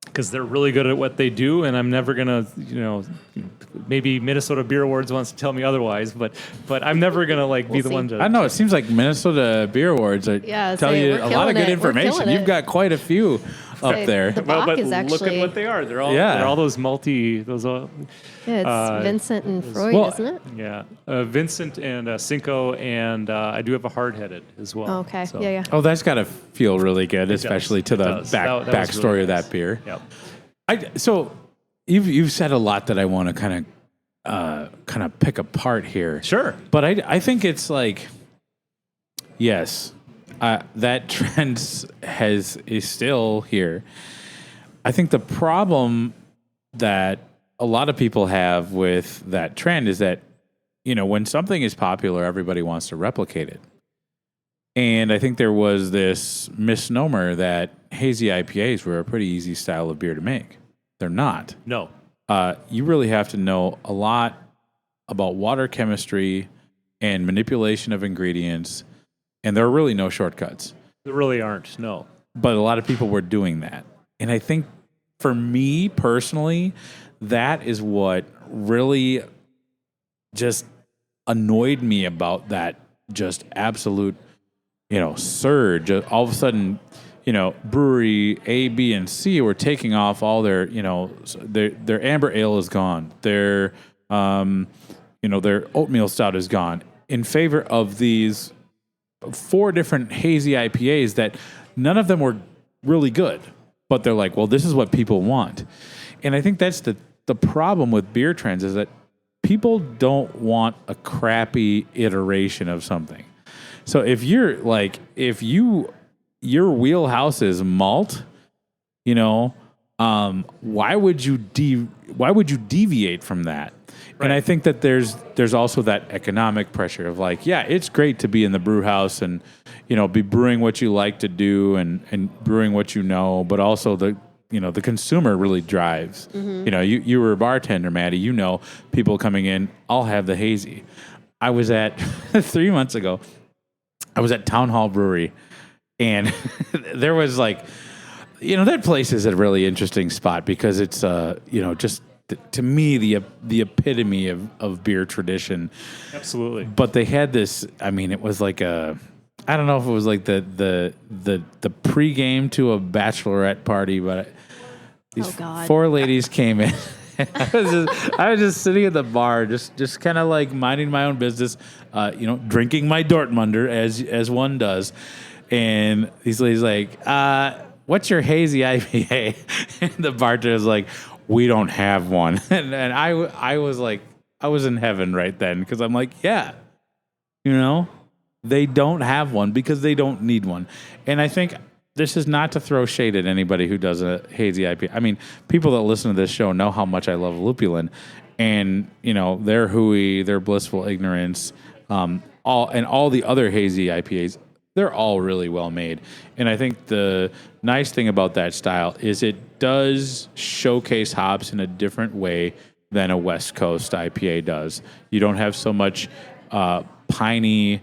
Because they're really good at what they do, and I'm never gonna, maybe Minnesota Beer Awards wants to tell me otherwise, but I'm never gonna be the one to. I know it seems like Minnesota Beer Awards tell you a lot of good information. You've got quite a few up there. But look at what they are. They're all those it's Vincent and Freud, isn't it? Yeah, Vincent and Cinco, and I do have a hard-headed as well. Oh, okay, so. yeah. Oh, that's got to feel really good, especially to the backstory really of that beer. Yep. So you've said a lot that I want to kind of pick apart here. Sure, but I think it's like, yes, that trend is still here. I think the problem that a lot of people have with that trend is that, when something is popular, everybody wants to replicate it. And I think there was this misnomer that hazy IPAs were a pretty easy style of beer to make. They're not. No. You really have to know a lot about water chemistry and manipulation of ingredients, and there are really no shortcuts. There really aren't, no. But a lot of people were doing that. And I think for me personally, that is what really just annoyed me about that just absolute, surge. All of a sudden, brewery A, B, and C were taking off all their, their amber ale is gone. Their, their oatmeal stout is gone in favor of these 4 different hazy IPAs that none of them were really good, but they're like, well, this is what people want. And I think that's the problem with beer trends, is that people don't want a crappy iteration of something. So if your wheelhouse is malt, why would you deviate from that? Right. And I think that there's also that economic pressure of like, yeah, it's great to be in the brew house and be brewing what you like to do and brewing what but also the consumer really drives. Mm-hmm. You were a bartender, Maddie. People coming in, I'll have the hazy. I was at 3 months ago. I was at Town Hall Brewery, and there was like that place is a really interesting spot because it's, just to me, the epitome of beer tradition. Absolutely. But they had this, it was like I don't know if it was like the pregame to a bachelorette party, but these 4 ladies came in. I was just sitting at the bar, just kind of like minding my own business, drinking my Dortmunder as one does. And these ladies like, what's your hazy IPA? And the bartender's like, we don't have one. And I was like, I was in heaven right then because I'm like, yeah, they don't have one because they don't need one. And I think this is not to throw shade at anybody who does a hazy IPA. People that listen to this show know how much I love lupulin, and their hooey, their blissful ignorance, all the other hazy IPAs, they're all really well made. And I think the nice thing about that style is it does showcase hops in a different way than a West Coast IPA does. You don't have so much piney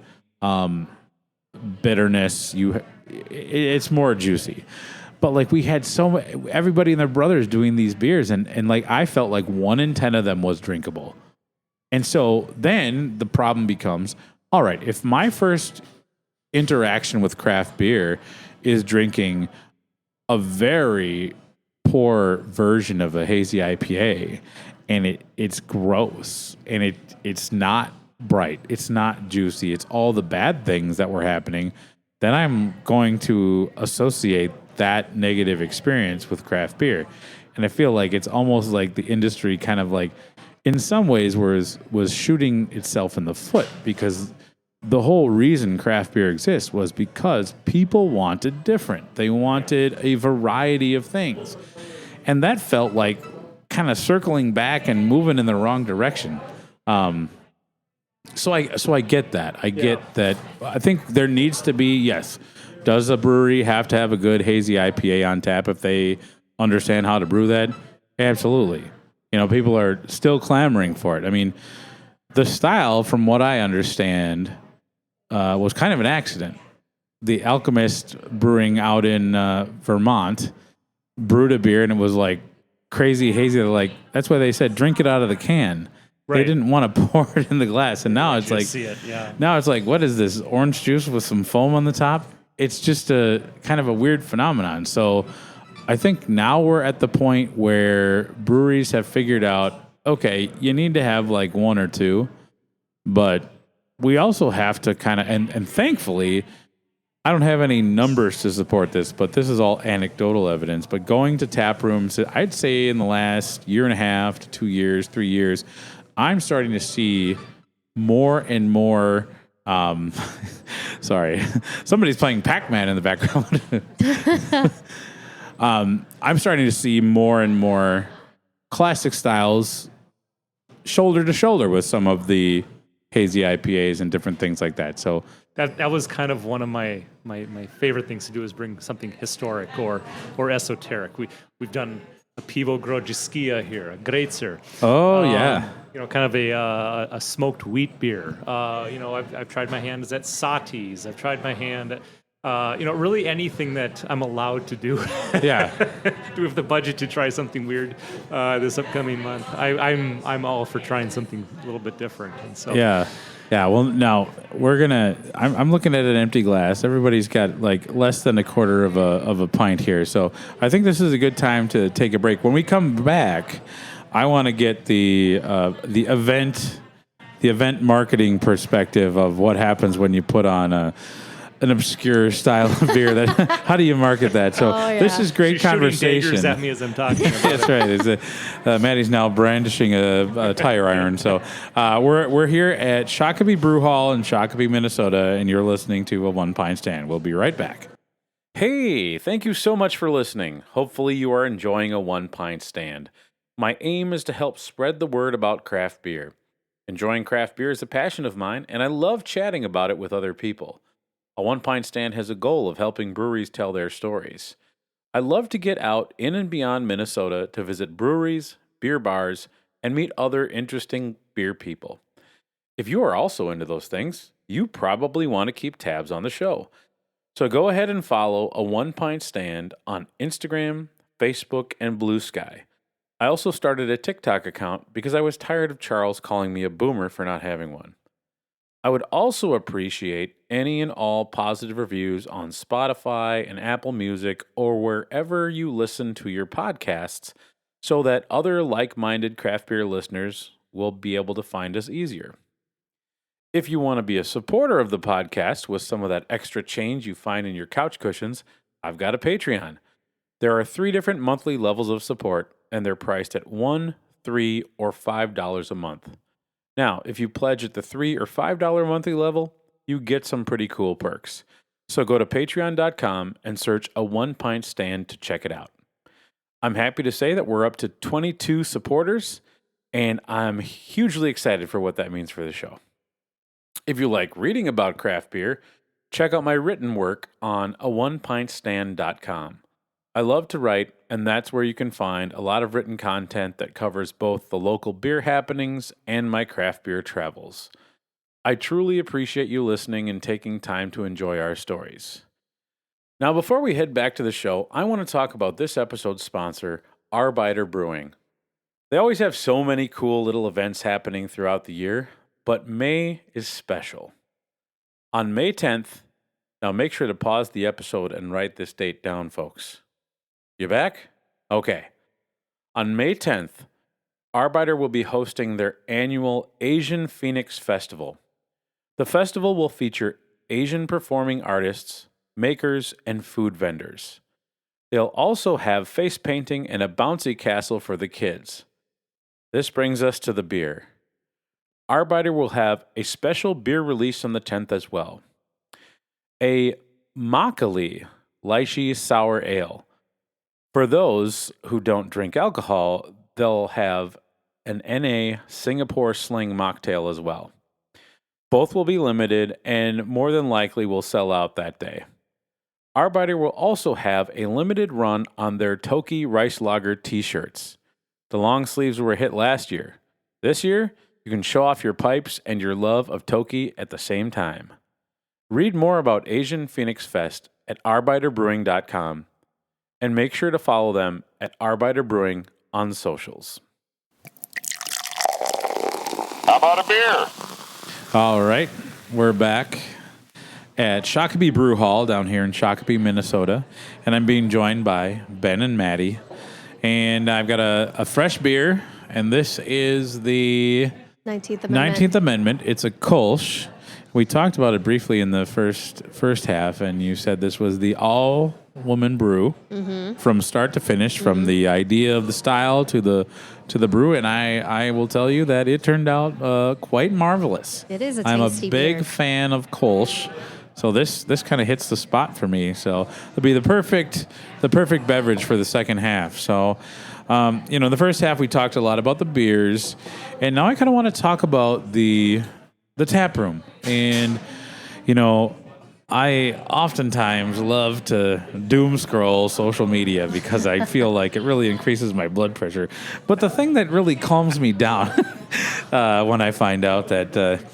bitterness. It's more juicy. But like we had everybody and their brothers doing these beers, and like I felt like 1 in 10 of them was drinkable. And so then the problem becomes, all right, if my first interaction with craft beer is drinking a very poor version of a hazy IPA, and it's gross, and it's not bright, it's not juicy, it's all the bad things that were happening, then I'm going to associate that negative experience with craft beer. And I feel like it's almost like the industry kind of like, in some ways, was shooting itself in the foot, because the whole reason craft beer exists was because people wanted different. They wanted a variety of things. And that felt like kind of circling back and moving in the wrong direction. So I get that. I get that. I think there needs to be, yes, does a brewery have to have a good hazy IPA on tap if they understand how to brew that? Absolutely. People are still clamoring for it. The style, from what I understand, was kind of an accident. The Alchemist Brewing out in Vermont brewed a beer, and it was like crazy hazy. Like, that's why they said drink it out of the can. Right. They didn't want to pour it in the glass, and now it's like, now it's like, what is this, orange juice with some foam on the top? It's just a kind of a weird phenomenon. So I think now we're at the point where breweries have figured out, okay, you need to have like 1 or 2, but we also have to kind of, and thankfully, I don't have any numbers to support this, but this is all anecdotal evidence. But going to tap rooms, I'd say in the last 1.5 to 2 years, 3 years, I'm starting to see more and more. Sorry, somebody's playing Pac-Man in the background. I'm starting to see more and more classic styles shoulder to shoulder with some of the hazy IPAs and different things like that. So that was kind of one of my favorite things to do, is bring something historic or esoteric. We've done a Pivo Grodziskia here, a Greitzer. Oh, yeah. Kind of a smoked wheat beer. I've tried my hand at Sati's. I've tried my hand at, really anything that I'm allowed to do. Yeah. Do we have the budget to try something weird this upcoming month? I'm all for trying something a little bit different. And so yeah. Well, now I'm looking at an empty glass. Everybody's got like less than a quarter of a pint here. So I think this is a good time to take a break. When we come back, I want to get the event marketing perspective of what happens when you put on an obscure style of beer. That how do you market that? So this is great conversation. She's shooting daggers at me as I'm talking about That's right. Maddie's now brandishing a tire iron. So we're here at Shakopee Brewhall in Shakopee, Minnesota, and you're listening to a One Pint Stand. We'll be right back. Hey, thank you so much for listening. Hopefully you are enjoying a One Pint Stand. My aim is to help spread the word about craft beer. Enjoying craft beer is a passion of mine, and I love chatting about it with other people. A One Pint Stand has a goal of helping breweries tell their stories. I love to get out in and beyond Minnesota to visit breweries, beer bars, and meet other interesting beer people. If you are also into those things, you probably want to keep tabs on the show. So go ahead and follow A One Pint Stand on Instagram, Facebook, and Blue Sky. I also started a TikTok account because I was tired of Charles calling me a boomer for not having one. I would also appreciate any and all positive reviews on Spotify and Apple Music or wherever you listen to your podcasts so that other like-minded craft beer listeners will be able to find us easier. If you want to be a supporter of the podcast with some of that extra change you find in your couch cushions, I've got a Patreon. There are 3 different monthly levels of support, and they're priced at $1, $3, or $5 a month. Now, if you pledge at the $3 or $5 monthly level, you get some pretty cool perks. So go to patreon.com and search A One Pint Stand to check it out. I'm happy to say that we're up to 22 supporters, and I'm hugely excited for what that means for the show. If you like reading about craft beer, check out my written work on aonepintstand.com. I love to write, and that's where you can find a lot of written content that covers both the local beer happenings and my craft beer travels. I truly appreciate you listening and taking time to enjoy our stories. Now, before we head back to the show, I want to talk about this episode's sponsor, Arbeiter Brewing. They always have so many cool little events happening throughout the year, but May is special. On May 10th, now make sure to pause the episode and write this date down, folks. You back? Okay. On May 10th, Arbeiter will be hosting their annual Asian Phoenix Festival. The festival will feature Asian performing artists, makers, and food vendors. They'll also have face painting and a bouncy castle for the kids. This brings us to the beer. Arbeiter will have a special beer release on the 10th as well. A Makgeolli lychee sour ale. For those who don't drink alcohol, they'll have an NA Singapore Sling mocktail as well. Both will be limited and more than likely will sell out that day. Arbeiter will also have a limited run on their Toki Rice Lager t-shirts. The long sleeves were a hit last year. This year, you can show off your pipes and your love of Toki at the same time. Read more about Asian Phoenix Fest at arbeiterbrewing.com and make sure to follow them at Arbeiter Brewing on socials. How about a beer? All right, we're back at Shakopee Brewhall down here in Shakopee, Minnesota, and I'm being joined by Ben and Maddie, and I've got a fresh beer, and this is the 19th Amendment. It's a Kolsch. We talked about it briefly in the first half, and you said this was the all-woman brew from start to finish, from the idea of the style to the brew, and I will tell you that it turned out quite marvelous. It is a tasty I'm a big beer. fan of Kolsch, so this kind of hits the spot for me. So it'll be the perfect beverage for the second half. So. The first half we talked a lot about the beers, and now I kind of want to talk about the tap room. And I oftentimes love to doom scroll social media because I feel like it really increases my blood pressure. But the thing that really calms me down when I find out that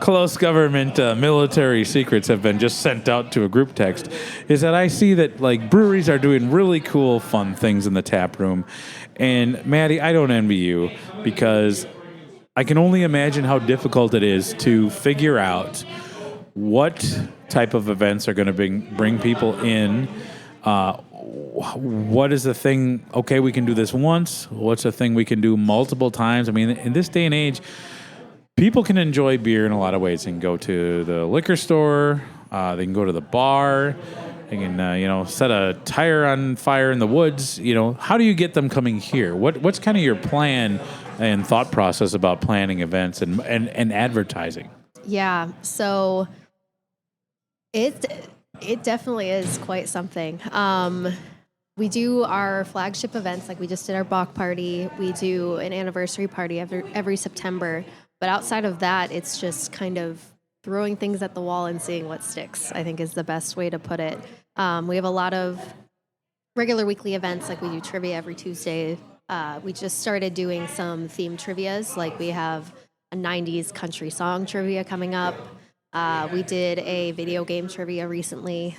close government military secrets have been just sent out to a group text is that I see that breweries are doing really cool, fun things in the tap room. And Maddie, I don't envy you because I can only imagine how difficult it is to figure out what type of events are going to bring people in. What is the thing? Okay, we can do this once. What's the thing we can do multiple times? I mean, in this day and age, people can enjoy beer in a lot of ways. They can go to the liquor store. They can go to the bar. They can, set a tire on fire in the woods. How do you get them coming here? What's kind of your plan and thought process about planning events and advertising? Yeah, so it definitely is quite something. We do our flagship events, like we just did our Bach party. We do an anniversary party every September. But outside of that, it's just kind of throwing things at the wall and seeing what sticks, I think is the best way to put it. We have a lot of regular weekly events, like we do trivia every Tuesday. We just started doing some themed trivias, like we have a 90s country song trivia coming up. We did a video game trivia recently.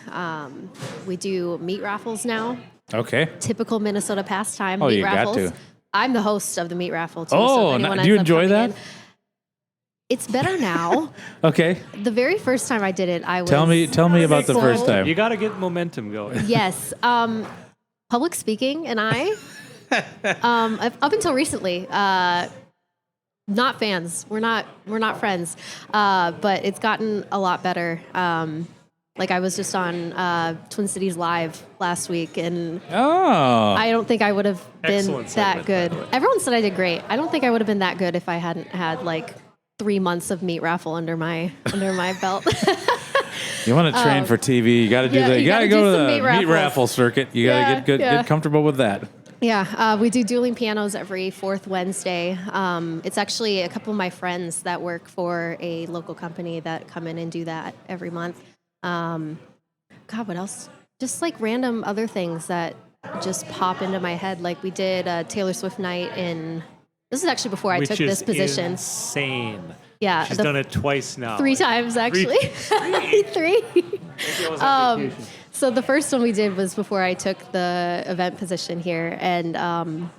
We do meat raffles now. Okay. Typical Minnesota pastime. Oh, meat you raffles. got to. I'm the host of the meat raffle too. Oh, if anyone do you ends up enjoy coming that? in- It's better now. Okay. The very first time I did it, I was Tell me about the first time. You got to get momentum going. Yes. Public speaking and I, up until recently, not fans. We're not friends. But it's gotten a lot better. Like I was just on Twin Cities Live last week, and I don't think I would have been Excellent that segment, good. by the way. Everyone said I did great. I don't think I would have been that good if I hadn't had like 3 months of meat raffle under my belt. You want to train for TV? You got to do yeah, that. You you got to gotta go do to some the meat meat raffles. raffle circuit. You got to Yeah, get comfortable with that. Yeah, we do dueling pianos every fourth Wednesday. It's actually a couple of my friends that work for a local company that come in and do that every month. God, what else? Just like random other things that just pop into my head. Like we did a Taylor Swift night in. This is actually before I Which took is this position. insane. Yeah, She's done it twice now. 3 times actually. Three. So the first one we did was before I took the event position here, and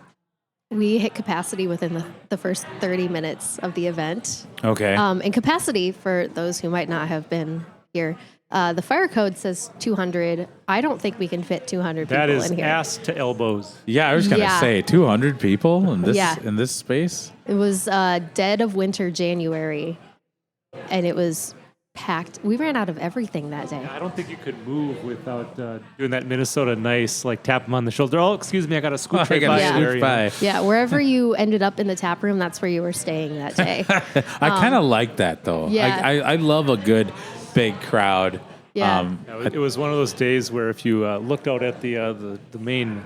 we hit capacity within the first 30 minutes of the event. Okay. And capacity, for those who might not have been here, the fire code says 200. I don't think we can fit 200 people That is in here. ass to elbows. Yeah, I was gonna Yeah. say 200 people in this Yeah. in this space. It was dead of winter January, and it was packed. We ran out of everything that day. I don't think you could move without doing that Minnesota nice, like tap them on the shoulder. Oh, excuse me, I got to scoot I right gotta by Yeah. there, switch you by. know. Yeah, wherever you ended up in the tap room, that's where you were staying that day. I kind of like that though. Yeah. I love a good big crowd. Yeah. It was one of those days where if you looked out at the main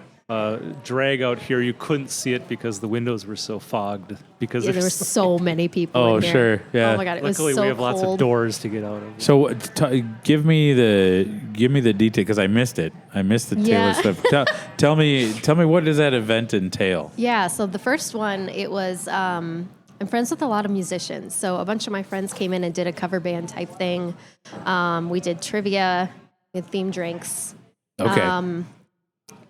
drag out here, you couldn't see it because the windows were so fogged. Because Yeah, there were so many people. Oh, in here. sure, yeah. Oh my god, it luckily was so we have cold. lots of doors to get out of. So give me the detail because I missed it. I missed the Taylor Yeah. Swift. Tell me what does that event entail? Yeah, so the first one, it was, I'm friends with a lot of musicians. So a bunch of my friends came in and did a cover band type thing. We did trivia, we had themed drinks. Okay.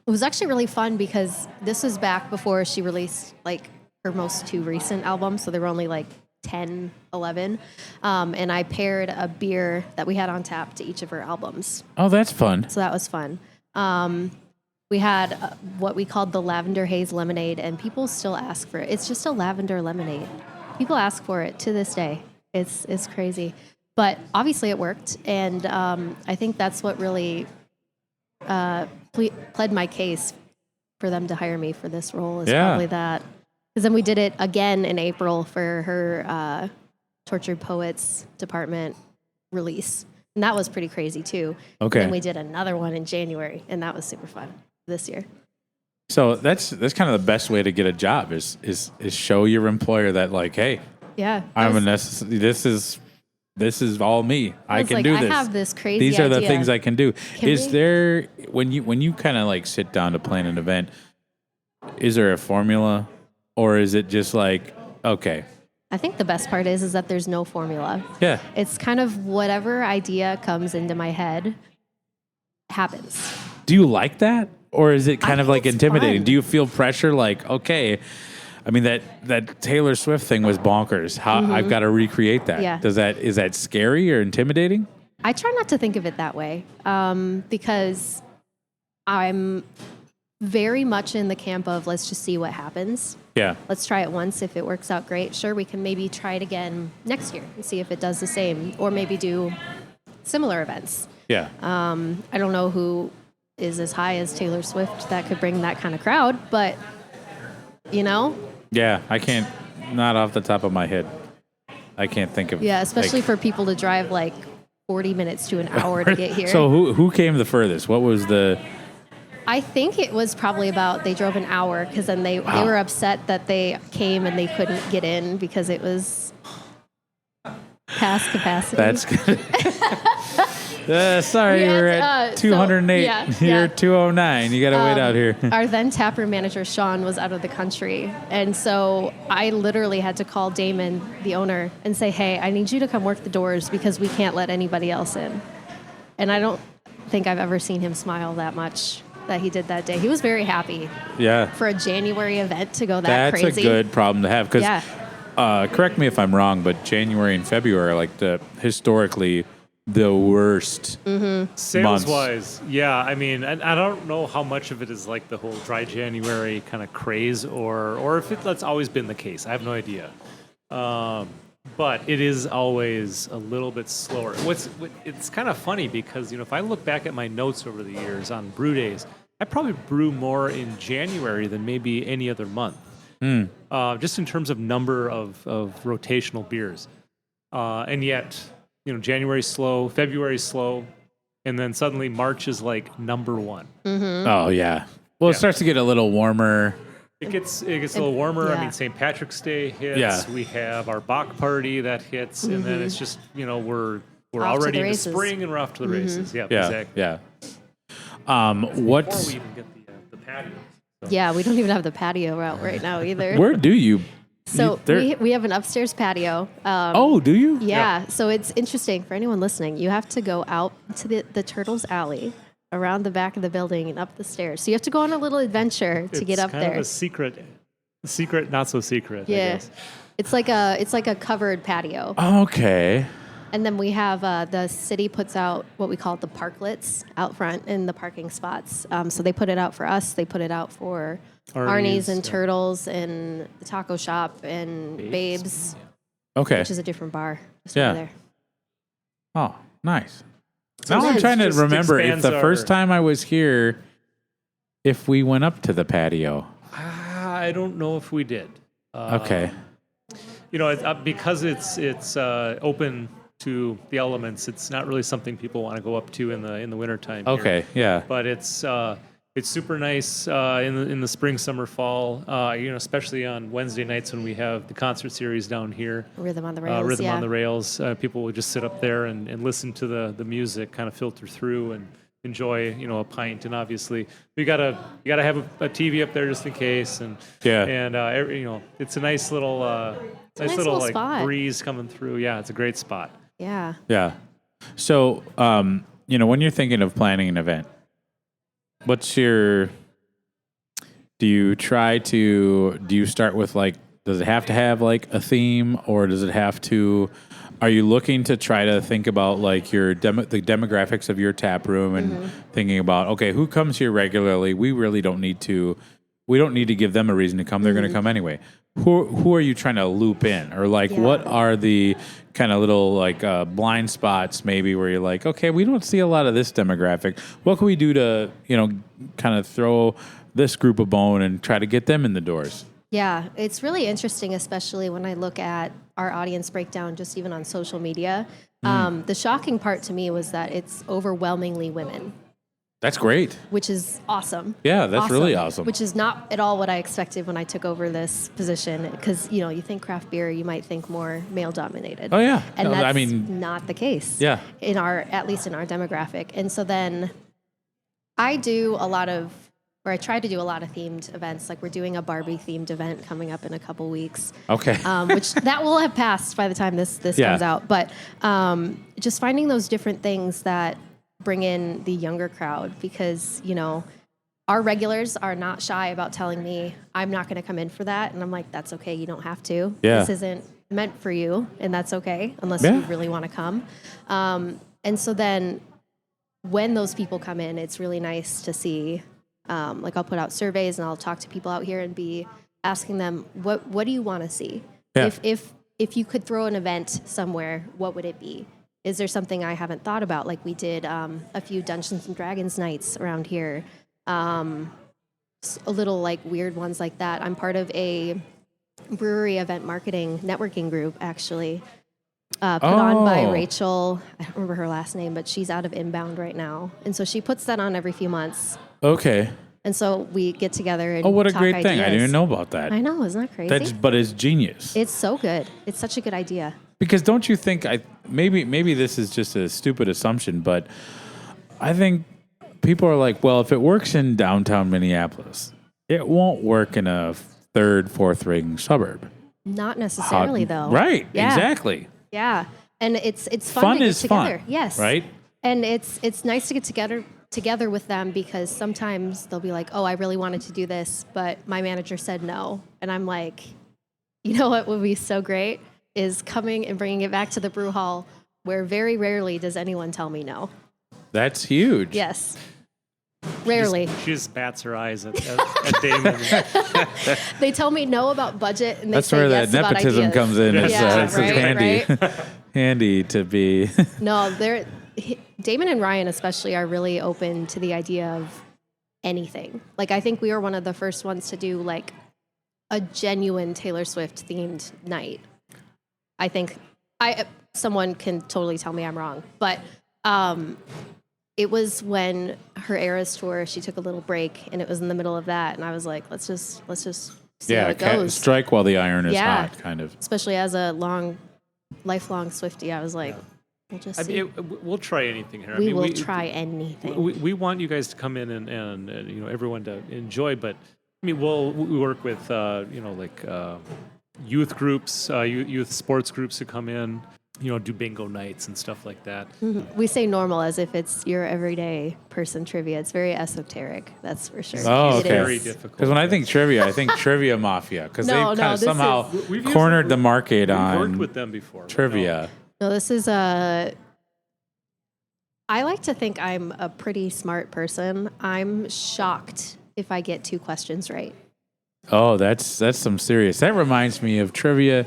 It was actually really fun because this was back before she released like her most 2 recent albums. So there were only like 10, 11. And I paired a beer that we had on tap to each of her albums. Oh, that's fun. So that was fun. We had what we called the lavender haze lemonade, and people still ask for it. It's just a lavender lemonade. People ask for it to this day. It's crazy, but obviously it worked, and I think that's what really pled my case for them to hire me for this role. Is probably that, because then we did it again in April for her Tortured Poets Department release. And that was pretty crazy too. Okay. And then we did another one in January, and that was super fun this year. So that's kind of the best way to get a job is show your employer that like, hey, Yeah. I'm a necessary. This is all me. I was can like, do I this. have this crazy These are the idea. things I can do. Can Is we? there when you kind of like sit down to plan an event? Is there a formula, or is it just like okay? I think the best part is that there's no formula. Yeah. It's kind of whatever idea comes into my head happens. Do you like that, or is it kind I of think like it's intimidating? fun. Do you feel pressure? Like okay. I mean that Taylor Swift thing was bonkers. How I've got to recreate that. Yeah. Is that scary or intimidating? I try not to think of it that way because I'm very much in the camp of let's just see what happens. Yeah. Let's try it once. If it works out great, sure, we can maybe try it again next year and see if it does the same, or maybe do similar events. Yeah. I don't know who is as high as Taylor Swift that could bring that kind of crowd, but you know, Yeah, I can't. Not off the top of my head, I can't think of. yeah, especially like- for people to drive like 40 minutes to an hour to get here. So who came the furthest? What was the? I think it was probably about they drove an hour because then they were upset that they came and they couldn't get in because it was past capacity. That's good. Sorry, we're at 208. You're 209. You got to wait out here. Our then taproom manager, Sean, was out of the country. And so I literally had to call Damon, the owner, and say, hey, I need you to come work the doors because we can't let anybody else in. And I don't think I've ever seen him smile that much that he did that day. He was very happy. Yeah. For a January event to go that crazy. That's a good problem to have because, correct me if I'm wrong, but January and February are like historically the worst sales-wise. Yeah, I mean, I don't know how much of it is like the whole dry January kind of craze or if that's always been the case. I have no idea. But it is always a little bit slower. It's kind of funny because, if I look back at my notes over the years on brew days, I probably brew more in January than maybe any other month. Just in terms of number of rotational beers. And yet, January's slow, February's slow, and then suddenly March is like number one. Mm-hmm. Oh, yeah. Well, it starts to get a little warmer. It gets a little warmer. Yeah. I mean, St. Patrick's Day hits. Yeah. We have our Bach party that hits, and then it's just we're already in the spring and we're off to the races. Yeah, exactly. Yeah. Before we even get the patio. So. Yeah, we don't even have the patio out right now either. Where do you? So we have an upstairs patio. Do you? Yeah. So it's interesting for anyone listening. You have to go out to the Turtles Alley, around the back of the building and up the stairs. So you have to go on a little adventure to get up there. It's kind of a secret, not so secret. Yeah. I guess. It's like a covered patio. Okay. And then we have the city puts out what we call the parklets out front in the parking spots. So they put it out for us. They put it out for Arnie's and Turtles and the taco shop and Babes. Okay. Which is a different bar. Just over there. Oh, nice. So now I'm trying to remember if the first time I was here, if we went up to the patio. I don't know if we did. Okay. Because it's open to the elements. It's not really something people want to go up to in the wintertime. Okay, yeah. But it's super nice in the spring, summer, fall. Especially on Wednesday nights when we have the concert series down here. Rhythm on the Rails. Rhythm on the Rails. People will just sit up there and listen to the music, kind of filter through and enjoy a pint. And obviously you gotta have a TV up there just in case. And it's a nice little like spot. Breeze coming through. Yeah, it's a great spot. Yeah. Yeah. So when you're thinking of planning an event, do you start with does it have to have a theme, or does it have to, are you looking to try to think about the demographics of your tap room and thinking about, okay, who comes here regularly? We really don't need to give them a reason to come. They're going to come anyway. Who are you trying to loop in? Or what are the kind of little blind spots maybe where you're okay, we don't see a lot of this demographic. What can we do to, kind of throw this group a bone and try to get them in the doors? Yeah, it's really interesting, especially when I look at our audience breakdown, just even on social media. The shocking part to me was that it's overwhelmingly women. That's great. Which is awesome. Yeah, that's really awesome. Which is not at all what I expected when I took over this position. Because, you think craft beer, you might think more male-dominated. Oh, yeah. And that's not the case. Yeah. At least in our demographic. And so then I try to do a lot of themed events. We're doing a Barbie-themed event coming up in a couple weeks. Okay. Which that will have passed by the time this comes out. But just finding those different things that bring in the younger crowd, because our regulars are not shy about telling me I'm not going to come in for that, and I'm like, that's okay, you don't have to. This isn't meant for you, and that's okay unless you really want to come. And so then when those people come in, it's really nice to see. I'll put out surveys and I'll talk to people out here and be asking them, what do you want to see? Yeah. If you could throw an event somewhere, what would it be? Is there something I haven't thought about? We did a few Dungeons and Dragons nights around here. A little weird ones like that. I'm part of a brewery event marketing networking group, actually. Put on by Rachel. I don't remember her last name, but she's out of Inbound right now. And so she puts that on every few months. Okay. And so we get together and what a great ideas. thing. I didn't even know about that. I know, isn't that crazy? But it's genius. It's so good. It's such a good idea. Because don't you think maybe this is just a stupid assumption, but I think people are like, well, if it works in downtown Minneapolis, it won't work in a third, fourth ring suburb. Not necessarily, though. Right? Yeah. Exactly. Yeah, and it's fun to get together. Fun, yes, right? And it's nice to get together with them because sometimes they'll be like, oh, I really wanted to do this, but my manager said no, and I'm like, you know what would be so great is coming and bringing it back to the brew hall, where very rarely does anyone tell me no. That's huge. Yes. Rarely. She just bats her eyes at Damon. They tell me no about budget, and they That's say where yes that about nepotism ideas. comes in. Yeah, It's right, handy, right. handy to be. No, Damon and Ryan especially are really open to the idea of anything. Like, I think we were one of the first ones to do like a genuine Taylor Swift themed night. I think someone can totally tell me I'm wrong, but it was when her Eras tour, she took a little break, and it was in the middle of that, and I was like, let's just see how it goes. Strike while the iron is Yeah. hot, kind of. Especially as a lifelong Swiftie, I was like, we'll just see. We'll try anything here. We will try anything. We want you guys to come in and everyone to enjoy, but we work with youth groups, youth sports groups who come in, do bingo nights and stuff like that. Mm-hmm. We say normal as if it's your everyday person trivia. It's very esoteric, that's for sure. Oh, It okay. Very is. difficult. Because when I think trivia, I think Trivia Mafia, because No, they've kind of this somehow We've cornered the market We've on worked with them before. trivia. No, this is I like to think I'm a pretty smart person. I'm shocked if I get 2 questions right. Oh, that's some serious. That reminds me of trivia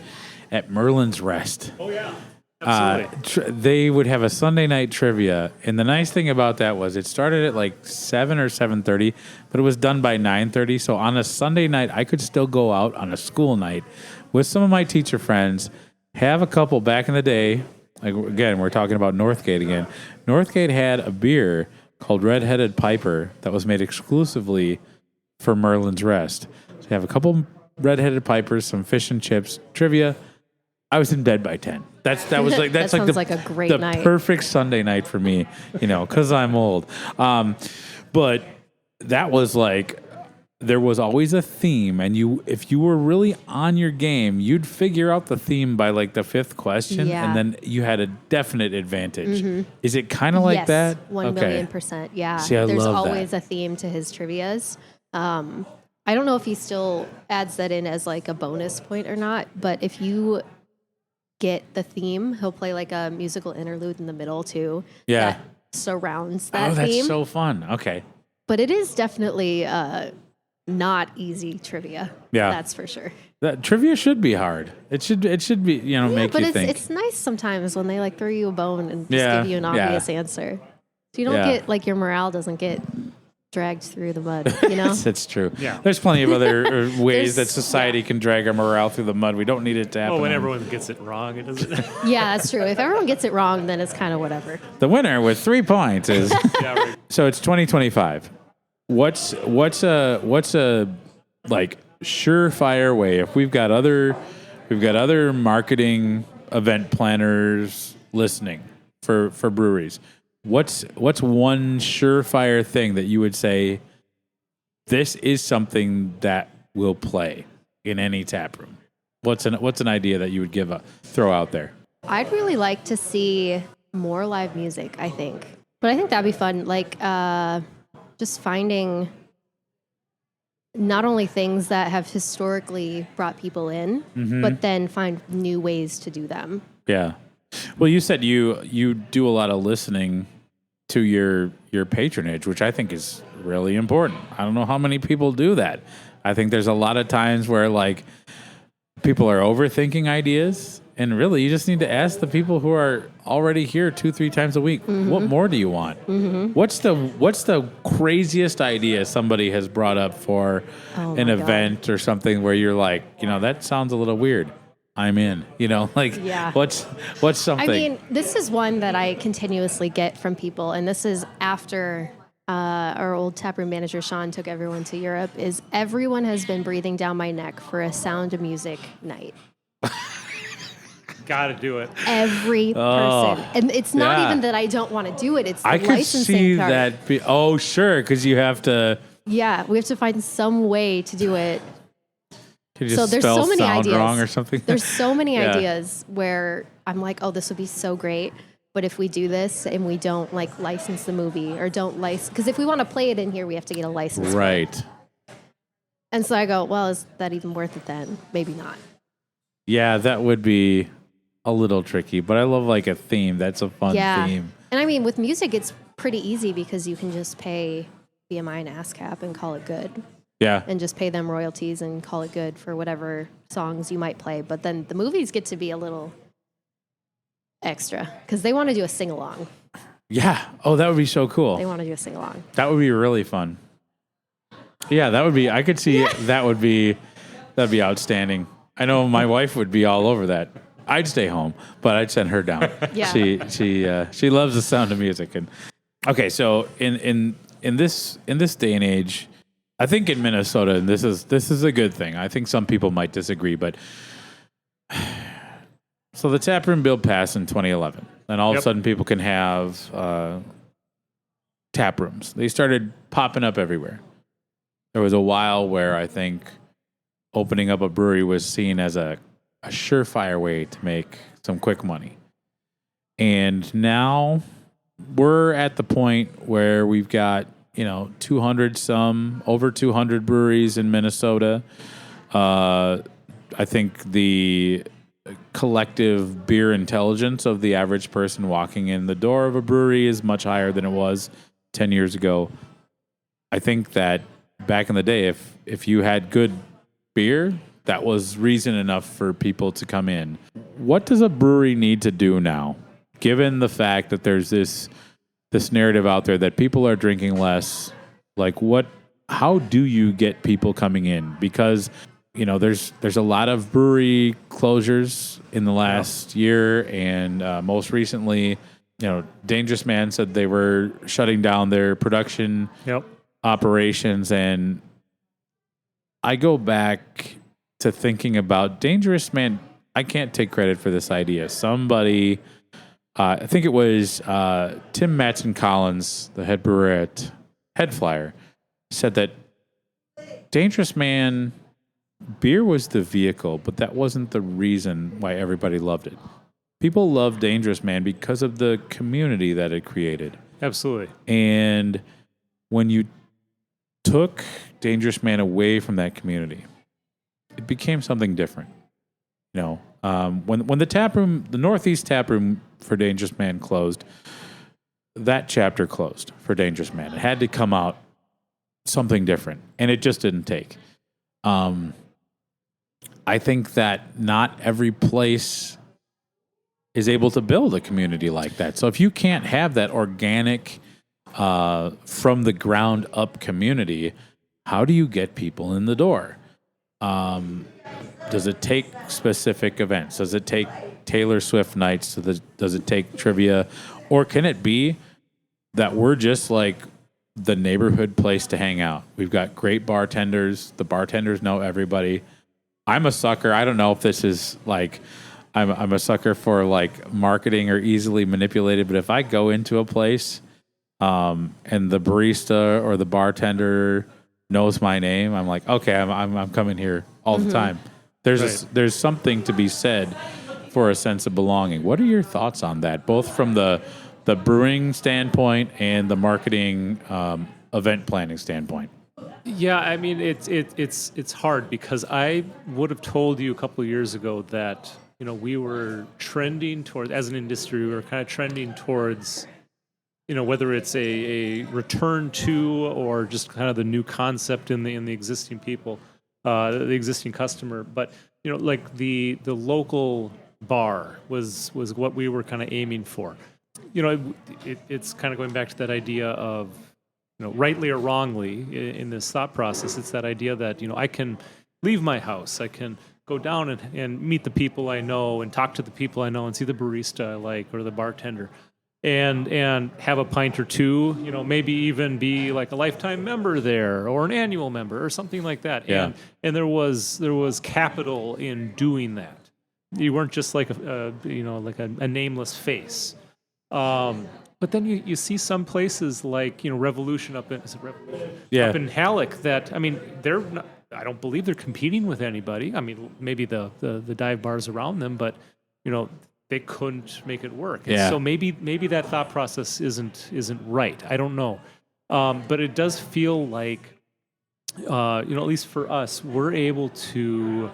at Merlin's Rest. Oh yeah, absolutely. They would have a Sunday night trivia, and the nice thing about that was it started at like 7 or 7:30, but it was done by 9:30. So on a Sunday night, I could still go out on a school night with some of my teacher friends, have a couple back in the day. Like, again, we're talking about Northgate again. Northgate had a beer called Red-Headed Piper that was made exclusively for Merlin's Rest. So you have a couple Red-Headed Pipers, some fish and chips, trivia. I was in bed by 10. That was like that's That like sounds like a great the night. perfect Sunday night for me, because I'm old. But that was like, there was always a theme, and if you were really on your game, you'd figure out the theme by like the 5th question, Yeah. and then you had a definite advantage. Is it kind of like yes, that? 1,000,000%. Yeah. See, I There's love always that. a theme to his trivias. I don't know if he still adds that in as like a bonus point or not, but if you get the theme, he'll play like a musical interlude in the middle too. Yeah. That surrounds that Oh, that's theme. so fun. Okay. But it is definitely not easy trivia. Yeah. That's for sure. That trivia should be hard. It should be, Yeah, make but you think. it's nice sometimes when they like throw you a bone and just Yeah, give you an yeah. obvious answer. So you don't Yeah. get like your morale doesn't get dragged through the mud, That's true. Yeah. There's plenty of other ways that There's- society can drag our morale through the mud. We don't need it to happen. Oh, when on- everyone gets it wrong, it doesn't. Yeah, that's true. If everyone gets it wrong, then it's kind of whatever. The winner with 3 points is. Yeah, right. So it's 2025. What's a like surefire way, if we've got other marketing event planners listening for breweries, what's one surefire thing that you would say this is something that will play in any tap room? What's an idea that you would throw out there? I'd really like to see more live music, I think. But I think that'd be fun. Like just finding not only things that have historically brought people in, but then find new ways to do them. Yeah. Well, you said you do a lot of listening to your patronage, which I think is really important. I don't know how many people do that. I think there's a lot of times where like people are overthinking ideas, and really you just need to ask the people who are already here 2-3 times a week, what more do you want? What's the craziest idea somebody has brought up for Oh an my God. event or something where you're like, that sounds a little weird. I'm in, Yeah. what's something? I mean, this is one that I continuously get from people, and this is after our old taproom manager, Sean, took everyone to Europe, is everyone has been breathing down my neck for a Sound of Music night. Got to do it. Every person. And it's not even that I don't want to do it. It's the I could licensing see part. that. Sure, because you have to. Yeah, we have to find some way to do it. Can you So just there's spell so many sound ideas. wrong or something? There's so many Yeah. ideas where I'm like, oh, this would be so great. But if we do this and we don't like license the movie or don't license, because if we want to play it in here, we have to get a license. for it. Right. And so I go, well, is that even worth it then? Maybe not. Yeah, that would be a little tricky, but I love like a theme. That's a fun theme. And I mean, with music, it's pretty easy because you can just pay BMI and ASCAP and call it good. Yeah. And just pay them royalties and call it good for whatever songs you might play. But then the movies get to be a little extra because they want to do a sing-along. Yeah. Oh, that would be so cool. They want to do a sing-along. That would be really fun. Yeah, that would be. I could see that'd be outstanding. I know my wife would be all over that. I'd stay home, but I'd send her down. Yeah. She loves the sound of music. And okay, so in this day and age, I think in Minnesota, and this is a good thing. I think some people might disagree, but so the tap room bill passed in 2011, and all of a sudden people can have tap rooms. They started popping up everywhere. There was a while where I think opening up a brewery was seen as a surefire way to make some quick money. And now we're at the point where we've got, 200 over 200 breweries in Minnesota. I think the collective beer intelligence of the average person walking in the door of a brewery is much higher than it was 10 years ago. I think that back in the day, if you had good beer, that was reason enough for people to come in. What does a brewery need to do now, given the fact that there's this narrative out there that people are drinking less? Like, how do you get people coming in? Because, there's a lot of brewery closures in the last year, and most recently, Dangerous Man said they were shutting down their production operations, and I go back to thinking about Dangerous Man. I can't take credit for this idea. Somebody, I think it was Tim Matson Collins, the head brewer at Head Flyer, said that Dangerous Man beer was the vehicle, but that wasn't the reason why everybody loved it. People loved Dangerous Man because of the community that it created. Absolutely. And when you took Dangerous Man away from that community, it became something different. When the Northeast tap room for Dangerous Man closed, that chapter closed for Dangerous Man. It had to come out something different, and it just didn't take. I think that not every place is able to build a community like that. So if you can't have that organic, from the ground up community, how do you get people in the door? Does it take specific events? Does it take Taylor Swift nights? Does it take trivia? Or can it be that we're just like the neighborhood place to hang out? We've got great bartenders. The bartenders know everybody. I'm a sucker. I don't know if this is like, I'm a sucker for like marketing or easily manipulated, but if I go into a place and the barista or the bartender knows my name, I'm like, okay, I'm coming here all the time. There's something to be said for a sense of belonging. What are your thoughts on that, both from the brewing standpoint and the marketing event planning standpoint? Yeah, I mean it's hard because I would have told you a couple of years ago that we were trending towards, as an industry, we were kind of trending towards whether it's a return to or just kind of the new concept in the existing people, the existing customer. But like the local bar was what we were kind of aiming for. It's kind of going back to that idea of rightly or wrongly in this thought process. It's that idea that I can leave my house, I can go down and meet the people I know and talk to the people I know and see the barista I like or the bartender. And have a pint or two, maybe even be like a lifetime member there or an annual member or something like that. Yeah. And there was capital in doing that. You weren't just like a nameless face. But then you see some places like Revolution up in up in Halleck that they're not, I don't believe they're competing with anybody. I mean, maybe the dive bars around them, but they couldn't make it work. And so maybe that thought process isn't right. I don't know. But it does feel like at least for us, we're able to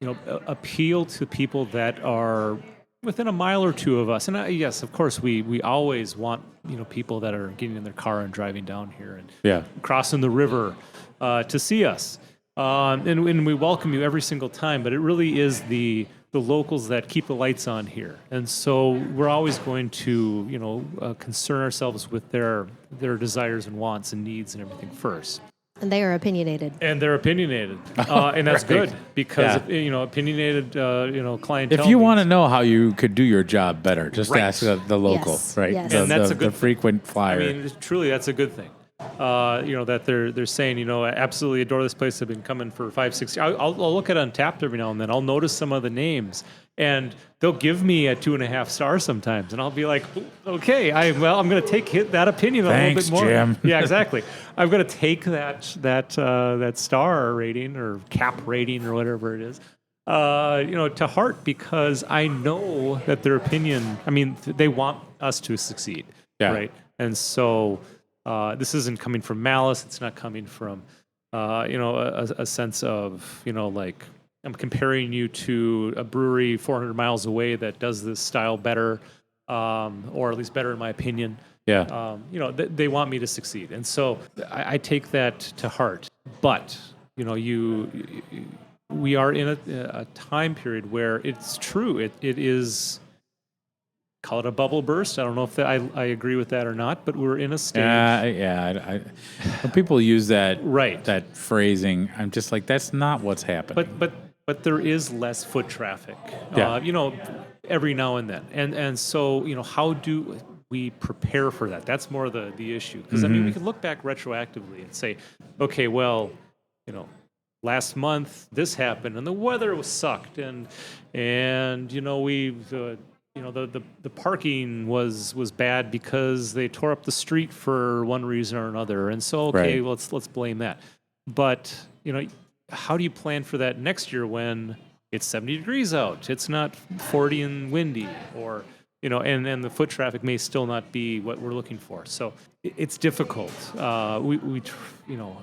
appeal to people that are within a mile or two of us. And yes, of course, we always want people that are getting in their car and driving down here and crossing the river to see us. And we welcome you every single time. But it really is the locals that keep the lights on here, and so we're always going to concern ourselves with their desires and wants and needs and everything first. And they are opinionated. And that's good because opinionated clientele. If you want to know how you could do your job better, just ask the local, right? Yes. And that's the frequent flyer. Truly, that's a good thing. That they're saying, I absolutely adore this place. I've been coming for 5-6 years. I'll look at Untapped every now and then. I'll notice some of the names, and they'll give me a 2.5 stars sometimes, and I'll be like, okay, I'm going to take that opinion a little bit more. Jim. Yeah, exactly. I'm going to take that star rating or cap rating or whatever it is, to heart, because I know that their opinion. They want us to succeed, right? And so. This isn't coming from malice. It's not coming from, a sense of, like I'm comparing you to a brewery 400 miles away that does this style better, or at least better in my opinion. Yeah. They want me to succeed, and so I take that to heart. But we are in a time period where it's true. It is. Call it a bubble burst. I don't know if I agree with that or not, but we're in a stage. When people use that right. that phrasing, I'm just like, that's not what's happening. But there is less foot traffic. Every now and then, and so how do we prepare for that? That's more the issue, because we can look back retroactively and say, okay, well, last month this happened and the weather was sucked and we've. The parking was bad because they tore up the street for one reason or another, and so let's blame that. But how do you plan for that next year when it's 70 degrees out? It's not 40 and windy, or and the foot traffic may still not be what we're looking for. So it's difficult. We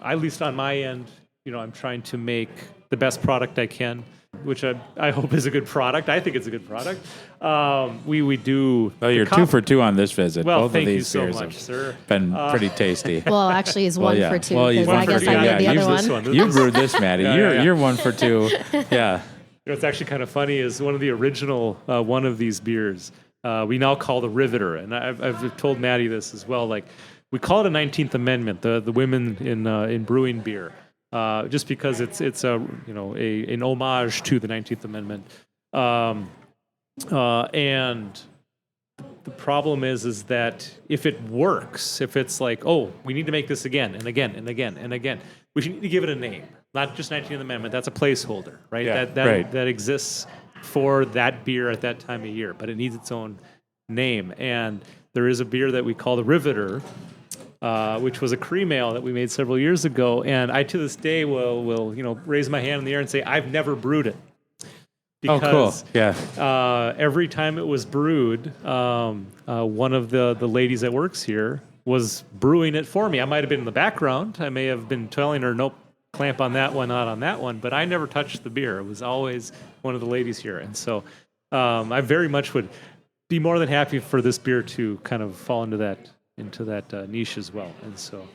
at least on my end, I'm trying to make the best product I can, which I hope is a good product. I think it's a good product. We do. Well, you're 2 for 2 on this visit. Well, both thank of these you so beers much, have sir. been pretty tasty. Well, actually, he's 1 for 2. Well, he's because I guess I made the other one. You brewed this, Maddie. You're 1 for 2. Yeah. What's actually kind of funny is one of the original one of these beers we now call the Riveter, and I've told Maddie this as well. Like, we call it a 19th Amendment, the women in brewing beer. Just because it's an homage to the 19th Amendment, and the problem is that if it works, if it's like, oh, we need to make this again and again and again and again, we should need to give it a name, not just 19th Amendment. That's a placeholder, right? Yeah, that exists for that beer at that time of year, but it needs its own name. And there is a beer that we call the Riveter. Which was a cream ale that we made several years ago, and I to this day will raise my hand in the air and say I've never brewed it. Because, cool! Yeah. Every time it was brewed, one of the ladies that works here was brewing it for me. I might have been in the background. I may have been telling her, nope, clamp on that one, not on that one. But I never touched the beer. It was always one of the ladies here, and so I very much would be more than happy for this beer to kind of fall into that niche as well. And so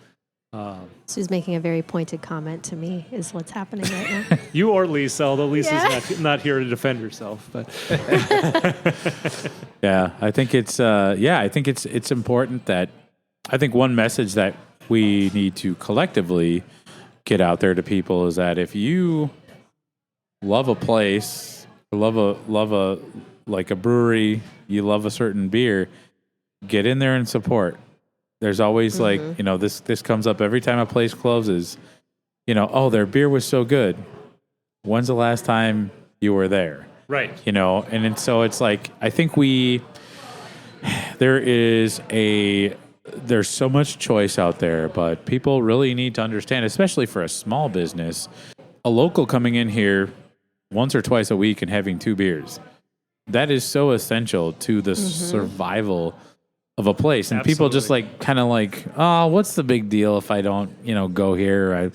Sue's making a very pointed comment to me is what's happening right now. You or Lisa, although Lisa's not here to defend herself, but I think it's important that I think one message that we need to collectively get out there to people is that if you love a place, love a like a brewery, you love a certain beer, get in there and support. There's always this comes up every time a place closes. Oh, their beer was so good. When's the last time you were there? Right. And so it's like, I think there's so much choice out there, but people really need to understand, especially for a small business, a local coming in here once or twice a week and having 2 beers. That is so essential to the survival of a place. And people just oh, what's the big deal if I don't, go here?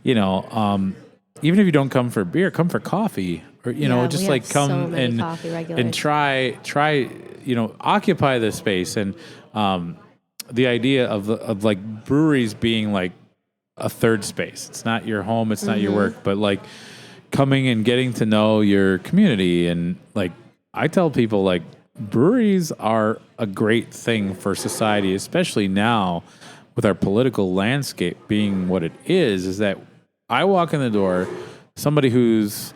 Even if you don't come for beer, come for coffee, or just like come so and try occupy the space. And the idea of like breweries being like a third space. It's not your home, it's not your work, but like coming and getting to know your community. And like I tell people, like, breweries are a great thing for society, especially now with our political landscape being what it is that I walk in the door, somebody who's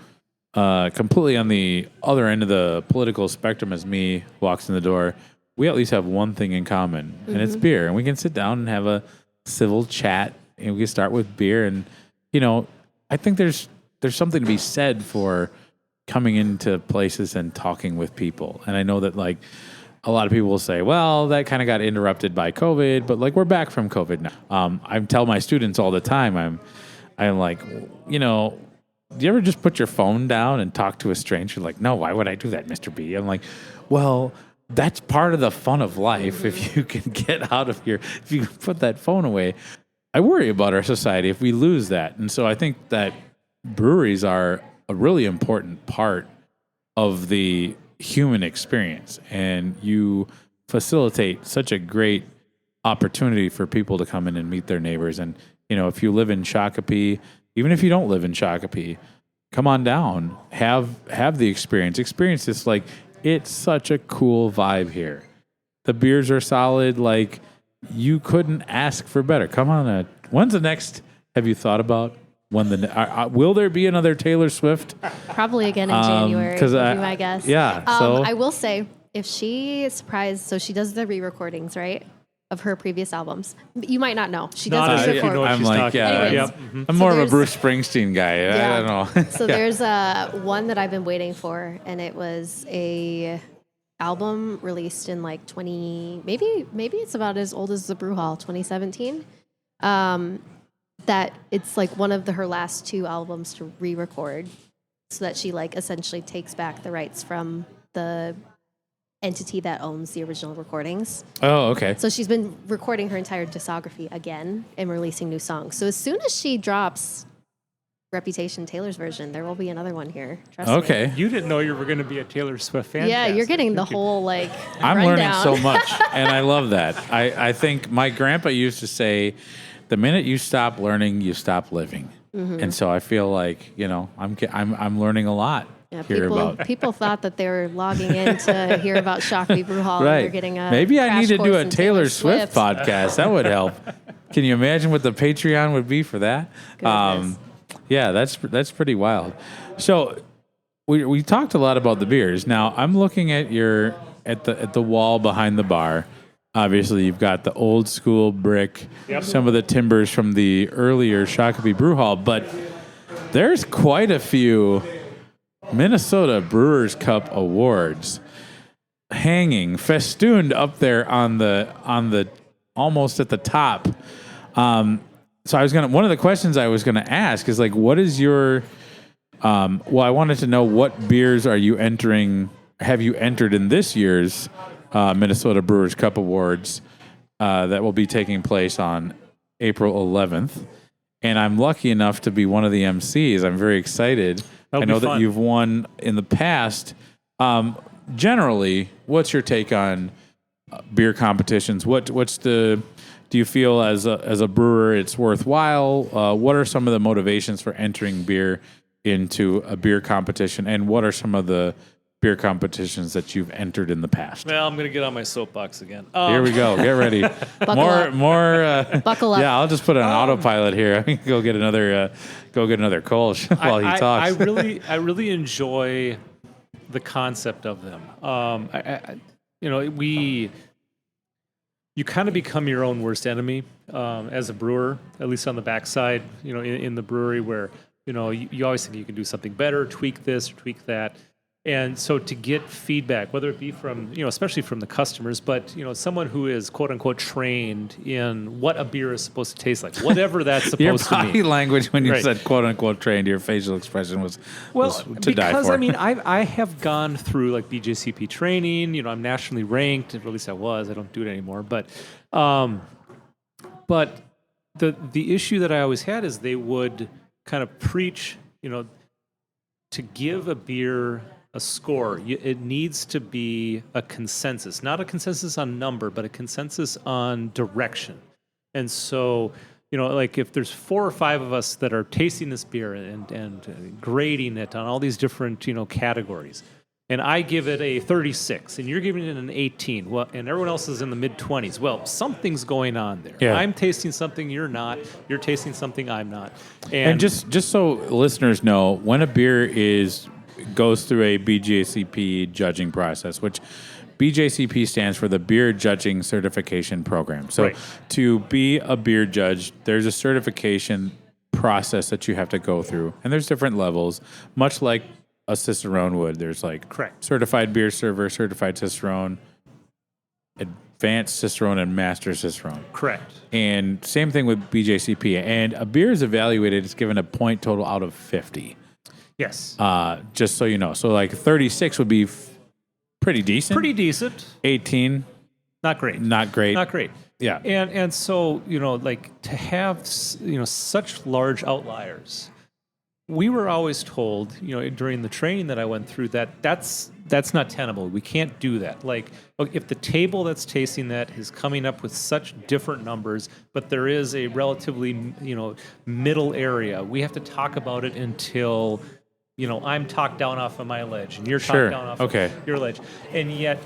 completely on the other end of the political spectrum as me walks in the door. We at least have one thing in common, and it's beer. And we can sit down and have a civil chat, and we can start with beer. And, I think there's something to be said for coming into places and talking with people. And I know that, like, a lot of people will say, well, that kind of got interrupted by COVID, but like, we're back from COVID now. I tell my students all the time, I'm like, do you ever just put your phone down and talk to a stranger? Like, no, why would I do that, Mr. B? I'm like, well, that's part of the fun of life. If you can get out of here, if you can put that phone away. I worry about our society if we lose that. And so I think that breweries are a really important part of the human experience, and you facilitate such a great opportunity for people to come in and meet their neighbors. And, if you live in Shakopee, even if you don't live in Shakopee, come on down, have the experience this. Like, it's such a cool vibe here. The beers are solid. Like, you couldn't ask for better. Come on. When's the next, have you thought about will there be another Taylor Swift? Probably again in January, would be my guess. Yeah. I will say, if she surprised, so she does the re-recordings, right, of her previous albums. You might not know. She does re-record. I'm like, Anyways, I'm more of a Bruce Springsteen guy. Yeah. I don't know. So there's one that I've been waiting for, and it was a album released in like maybe it's about as old as the Brewhall, 2017. That it's like one of her last 2 albums to re-record, so that she like essentially takes back the rights from the entity that owns the original recordings. Oh, okay. So she's been recording her entire discography again and releasing new songs. So as soon as she drops Reputation, Taylor's version, there will be another one here. Trust me. Okay. You didn't know you were going to be a Taylor Swift fan. Yeah, you're getting the whole like I'm rundown. learning so much, and I love that. I think my grandpa used to say, the minute you stop learning, you stop living. And so I feel like, I'm learning a lot. Yeah, people thought that they were logging in to hear about Shakopee Brewhall. Right. And they're getting a Maybe I crash need to do course a in Taylor Swift podcast. That would help. Can you imagine what the Patreon would be for that? Goodness. Yeah, that's pretty wild. So we talked a lot about the beers. Now I'm looking at at the wall behind the bar. Obviously, you've got the old school brick, some of the timbers from the earlier Shakopee Brewhall, but there's quite a few Minnesota Brewers Cup awards hanging, festooned up there on the almost at the top. So one of the questions I was gonna ask is like, what is your I wanted to know what beers have you entered in this year's Minnesota Brewers Cup Awards that will be taking place on April 11th. And I'm lucky enough to be one of the MCs. I'm very excited. I know that you've won in the past. Generally, what's your take on beer competitions? Do you feel as a brewer it's worthwhile? What are some of the motivations for entering beer into a beer competition? And what are some of the beer competitions that you've entered in the past? Well, I'm going to get on my soapbox again. Here we go. Get ready. more. Buckle up. Yeah, I'll just put it on autopilot here. I can go get another Kolsch while he talks. I really enjoy the concept of them. You kind of become your own worst enemy as a brewer, at least on the backside. In the brewery where you always think you can do something better, tweak this or tweak that. And so to get feedback, whether it be from, especially from the customers, but, someone who is quote unquote trained in what a beer is supposed to taste like, whatever that's Your supposed to body mean. language when you Right. said quote unquote trained, your facial expression was to die because for. I mean, I have gone through like BJCP training. I'm nationally ranked, or at least I was. I don't do it anymore. But the issue that I always had is they would kind of preach, to give a beer a score, it needs to be a consensus, not a consensus on number, but a consensus on direction. And so, like if there's 4 or 5 of us that are tasting this beer and grading it on all these different, categories, and I give it a 36, and you're giving it an 18, well, and everyone else is in the mid-20s, well, something's going on there. Yeah. I'm tasting something you're not. You're tasting something I'm not. And just so listeners know, when a beer goes through a BJCP judging process, which BJCP stands for the Beer Judging Certification Program. So Right. to be a beer judge, there's a certification process that you have to go through. And there's different levels, much like a Cicerone would. There's like Correct. certified beer server, certified Cicerone, advanced Cicerone, and master Cicerone. Correct. And same thing with BJCP. And a beer is evaluated, it's given a point total out of 50. Yes. Just so you know. So like 36 would be pretty decent. Pretty decent. 18, Not great. not great. Not great. Yeah. And so, like to have, such large outliers, we were always told, during the training that I went through that's not tenable. We can't do that. Like if the table that's tasting that is coming up with such different numbers, but there is a relatively, middle area, we have to talk about it until, I'm talked down off of my ledge and you're Sure. talked down off Okay. of your ledge. And yet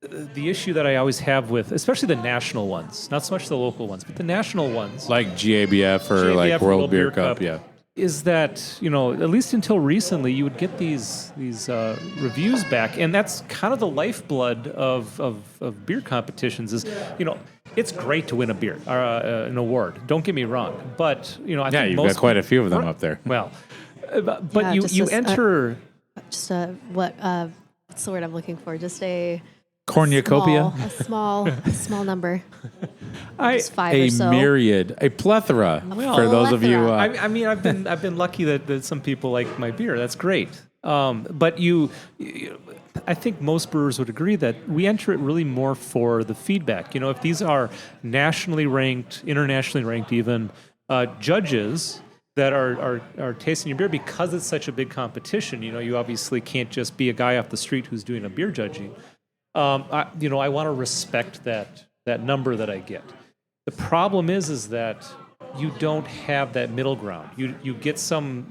the issue that I always have with, especially the national ones, not so much the local ones, but the national ones, Like GABF or like GABF or World Beer Cup. Yeah. is that, at least until recently, you would get these reviews back, and that's kind of the lifeblood of beer competitions. Is it's great to win a beer or an award. Don't get me wrong, but I think You've most got quite a few of them up there. Well, but Yeah, you just enter. Just what's the word I'm looking for? Just a Cornucopia? small number. I Just 5 A or so. myriad, a plethora for those of you. plethora. I mean, I've been lucky that some people like my beer. That's great. But I think most brewers would agree that we enter it really more for the feedback. If these are nationally ranked, internationally ranked, even judges that are tasting your beer, because it's such a big competition. You obviously can't just be a guy off the street who's doing a beer judging. I want to respect that number that I get. The problem is that you don't have that middle ground. You get some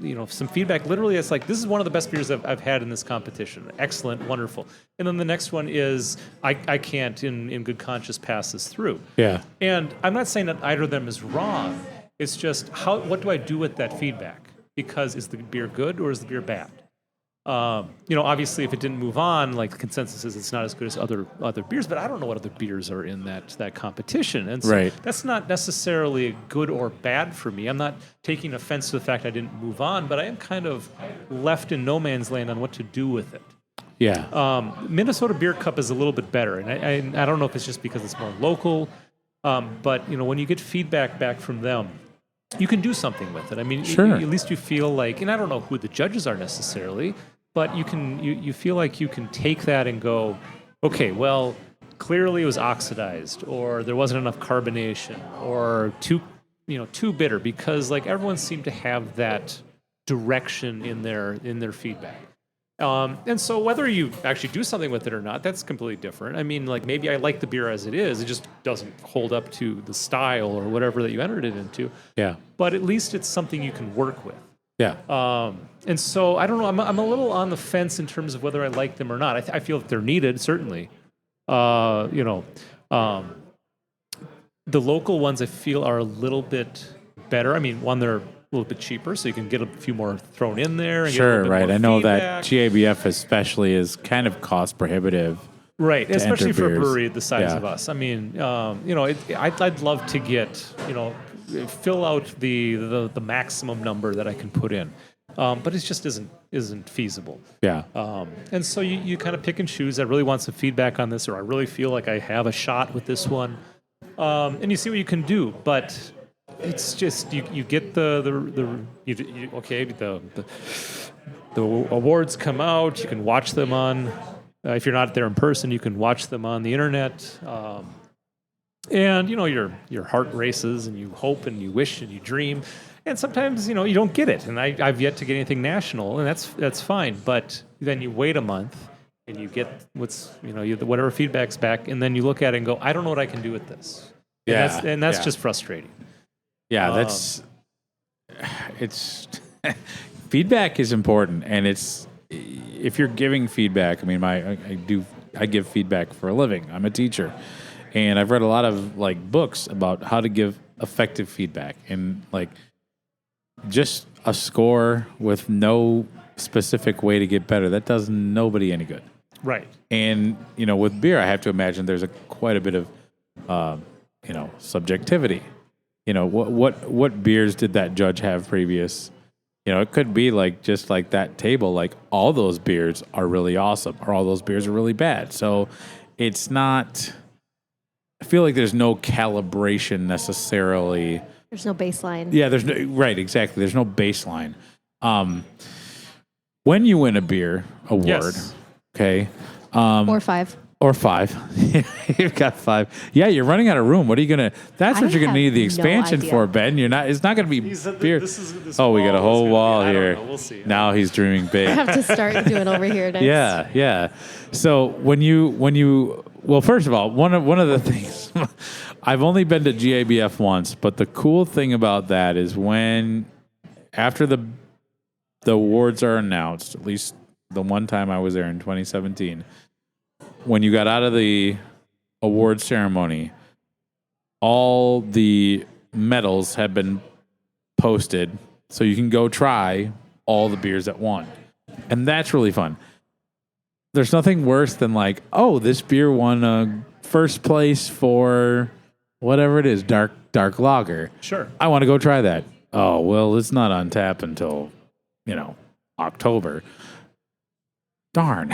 feedback. Literally, it's like, this is one of the best beers I've had in this competition. Excellent, wonderful. And then the next one is, I can't in good conscience pass this through. Yeah. And I'm not saying that either of them is wrong. It's just what do I do with that feedback? Because is the beer good or is the beer bad? Obviously, if it didn't move on, like the consensus is it's not as good as other beers, but I don't know what other beers are in that competition, and so Right. that's not necessarily good or bad for me. I'm not taking offense to the fact I didn't move on, but I am kind of left in no man's land on what to do with it. Yeah. Minnesota Beer Cup is a little bit better, and I don't know if it's just because it's more local, but when you get feedback back from them, you can do something with it. I mean, Sure. at least you feel like, and I don't know who the judges are necessarily, but you feel like you can take that and go, okay, well, clearly it was oxidized, or there wasn't enough carbonation, or too bitter, because like everyone seemed to have that direction in their feedback. And so whether you actually do something with it or not, that's completely different. I mean, like maybe I like the beer as it is. It just doesn't hold up to the style or whatever that you entered it into. Yeah. But at least it's something you can work with. Yeah. And so I don't know. I'm a little on the fence in terms of whether I like them or not. I feel that they're needed, certainly. The local ones I feel are a little bit better. I mean, one, they're a little bit cheaper, so you can get a few more thrown in there. And Sure, get a right. bit more I know feedback. that GABF especially is kind of cost prohibitive. Right, to especially enter for a beers. brewery the size Yeah. of us. I mean, I'd love to get, fill out the maximum number that I can put in. but it just isn't feasible. Yeah. And so you kind of pick and choose. I really want some feedback on this, or I really feel like I have a shot with this one, and you see what you can do. But it's just you get the awards come out. You can watch them on. If you're not there in person, you can watch them on the internet. And your heart races, and you hope, and you wish, and you dream. And sometimes, you don't get it. And I've yet to get anything national, and that's fine. But then you wait a month, and you get whatever feedback's back, and then you look at it and go, I don't know what I can do with this. And that's just frustrating. Yeah, it's feedback is important, and if you're giving feedback. I mean, I give feedback for a living. I'm a teacher, and I've read a lot of books about how to give effective feedback, and just a score with no specific way to get better, that does nobody any good. Right. And, with beer, I have to imagine there's quite a bit of, subjectivity. What beers did that judge have previous? It could be just like that table, all those beers are really awesome or all those beers are really bad. So it's not, I feel like there's no calibration necessarily. There's no baseline. Yeah, right, exactly. There's no baseline. When you win a beer award, yes. Okay. Or five. You've got 5. Yeah, you're running out of room. What are you that's what you're gonna need the expansion for, Ben. It's not gonna be beer. This we got a whole wall here. We'll see. Now he's dreaming big. I have to start doing over here next. Yeah. So when you well, first of all, one of the things I've only been to GABF once, but the cool thing about that is after the awards are announced, at least the one time I was there in 2017, when you got out of the award ceremony, all the medals have been posted, so you can go try all the beers that won. And that's really fun. There's nothing worse than this beer won first place for whatever it is, dark lager. Sure. I want to go try that. Oh, well, it's not on tap until, October. Darn.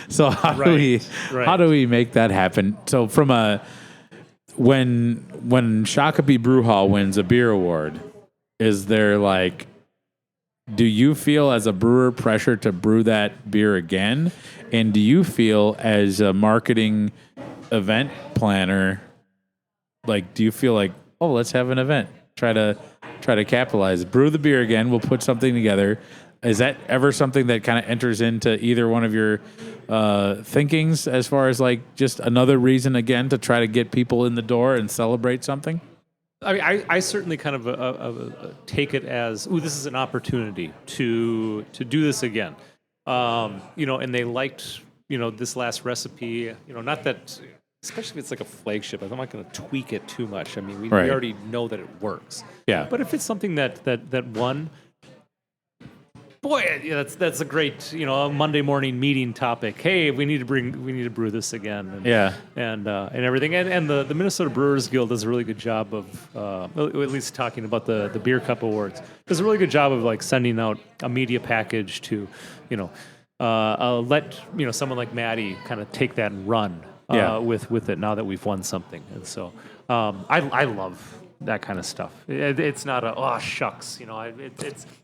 So how do we make that happen? So when Shakopee Brewhall wins a beer award, is there do you feel as a brewer pressure to brew that beer again? And do you feel as a marketing event planner, do you feel let's have an event, try to capitalize, brew the beer again, we'll put something together? Is that ever something that kind of enters into either one of your thinkings as far as just another reason again to try to get people in the door and celebrate something? I mean, I certainly kind of take it as, this is an opportunity to do this again. And they liked, this last recipe, not that, especially if it's a flagship, I'm not going to tweak it too much. I mean, we already know that it works. Yeah. But if it's something that won, boy, that's a great, a Monday morning meeting topic. Hey, we need to brew this again. And everything. And the Minnesota Brewers Guild does a really good job of, at least talking about the Beer Cup Awards, does a really good job of sending out a media package to, let someone like Maddie kind of take that and run with it now that we've won something. And so I love that kind of stuff. It's not shucks.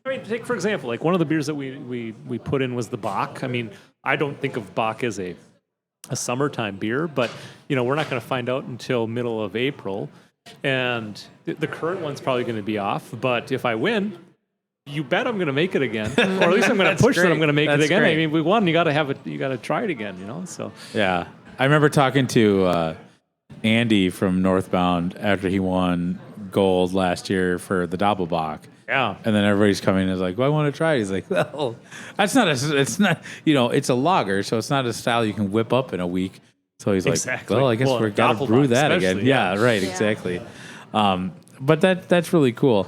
Take for example, one of the beers that we put in was the Bock. I mean, I don't think of Bock as a summertime beer, but we're not going to find out until middle of April, and the current one's probably going to be off. But if I win, you bet I'm going to make it again, or at least I'm going to push that I'm going to make it again. Great. I mean, we won. You got to have it. You got to try it again. So yeah, I remember talking to Andy from Northbound after he won gold last year for the Doppelbock. Yeah. And then everybody's coming and is like, well, I want to try it. He's like, well, it's not, it's a lager, so it's not a style you can whip up in a week. So he's exactly. like, well, I guess we're got to brew that again. Yeah, right, Yeah. Exactly. But that's really cool.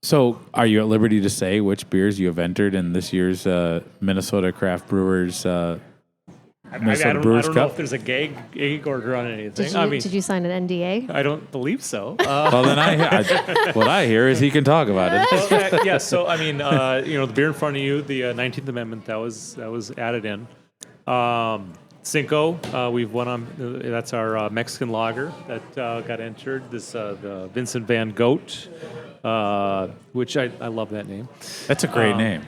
So are you at liberty to say which beers you have entered in this year's Minnesota Craft Brewers Minnesota I Brewers don't know Cup? if there's a gag order on anything. Did you sign an NDA? I don't believe so. Well, then what I hear is he can talk about it. Yeah. So I mean, the beer in front of you, the 19th Amendment, that was added in. Cinco, we've won on. That's our Mexican lager that got entered. This the Vincent Van Gogh, which I love that name. That's a great name.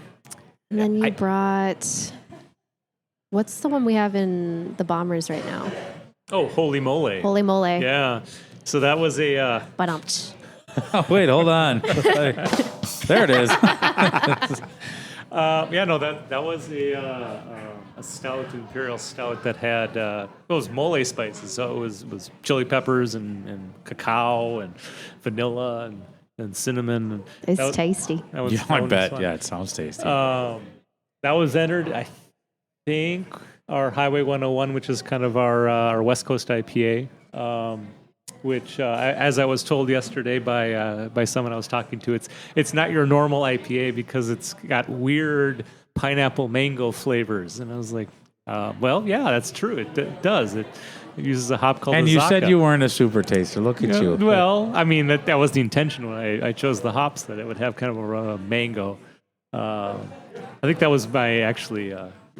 And then you brought. What's the one we have in the Bombers right now? Oh, Holy Mole. Holy Mole. Yeah. So that was a. Oh, wait, hold on. There it is. That was a stout, imperial stout that had those mole spices. So it was chili peppers and cacao and vanilla and cinnamon. It's tasty. I bet. Yeah, it sounds tasty. That was entered, I think, our Highway 101, which is kind of our West Coast IPA. Which, as I was told yesterday by someone I was talking to, it's not your normal IPA because it's got weird pineapple mango flavors. And I was like, well, yeah, that's true. It does. It uses a hop called and Azaka. You said you weren't a super taster. Look at you. Well, I mean, that was the intention when I chose the hops, that it would have kind of a mango. I think that was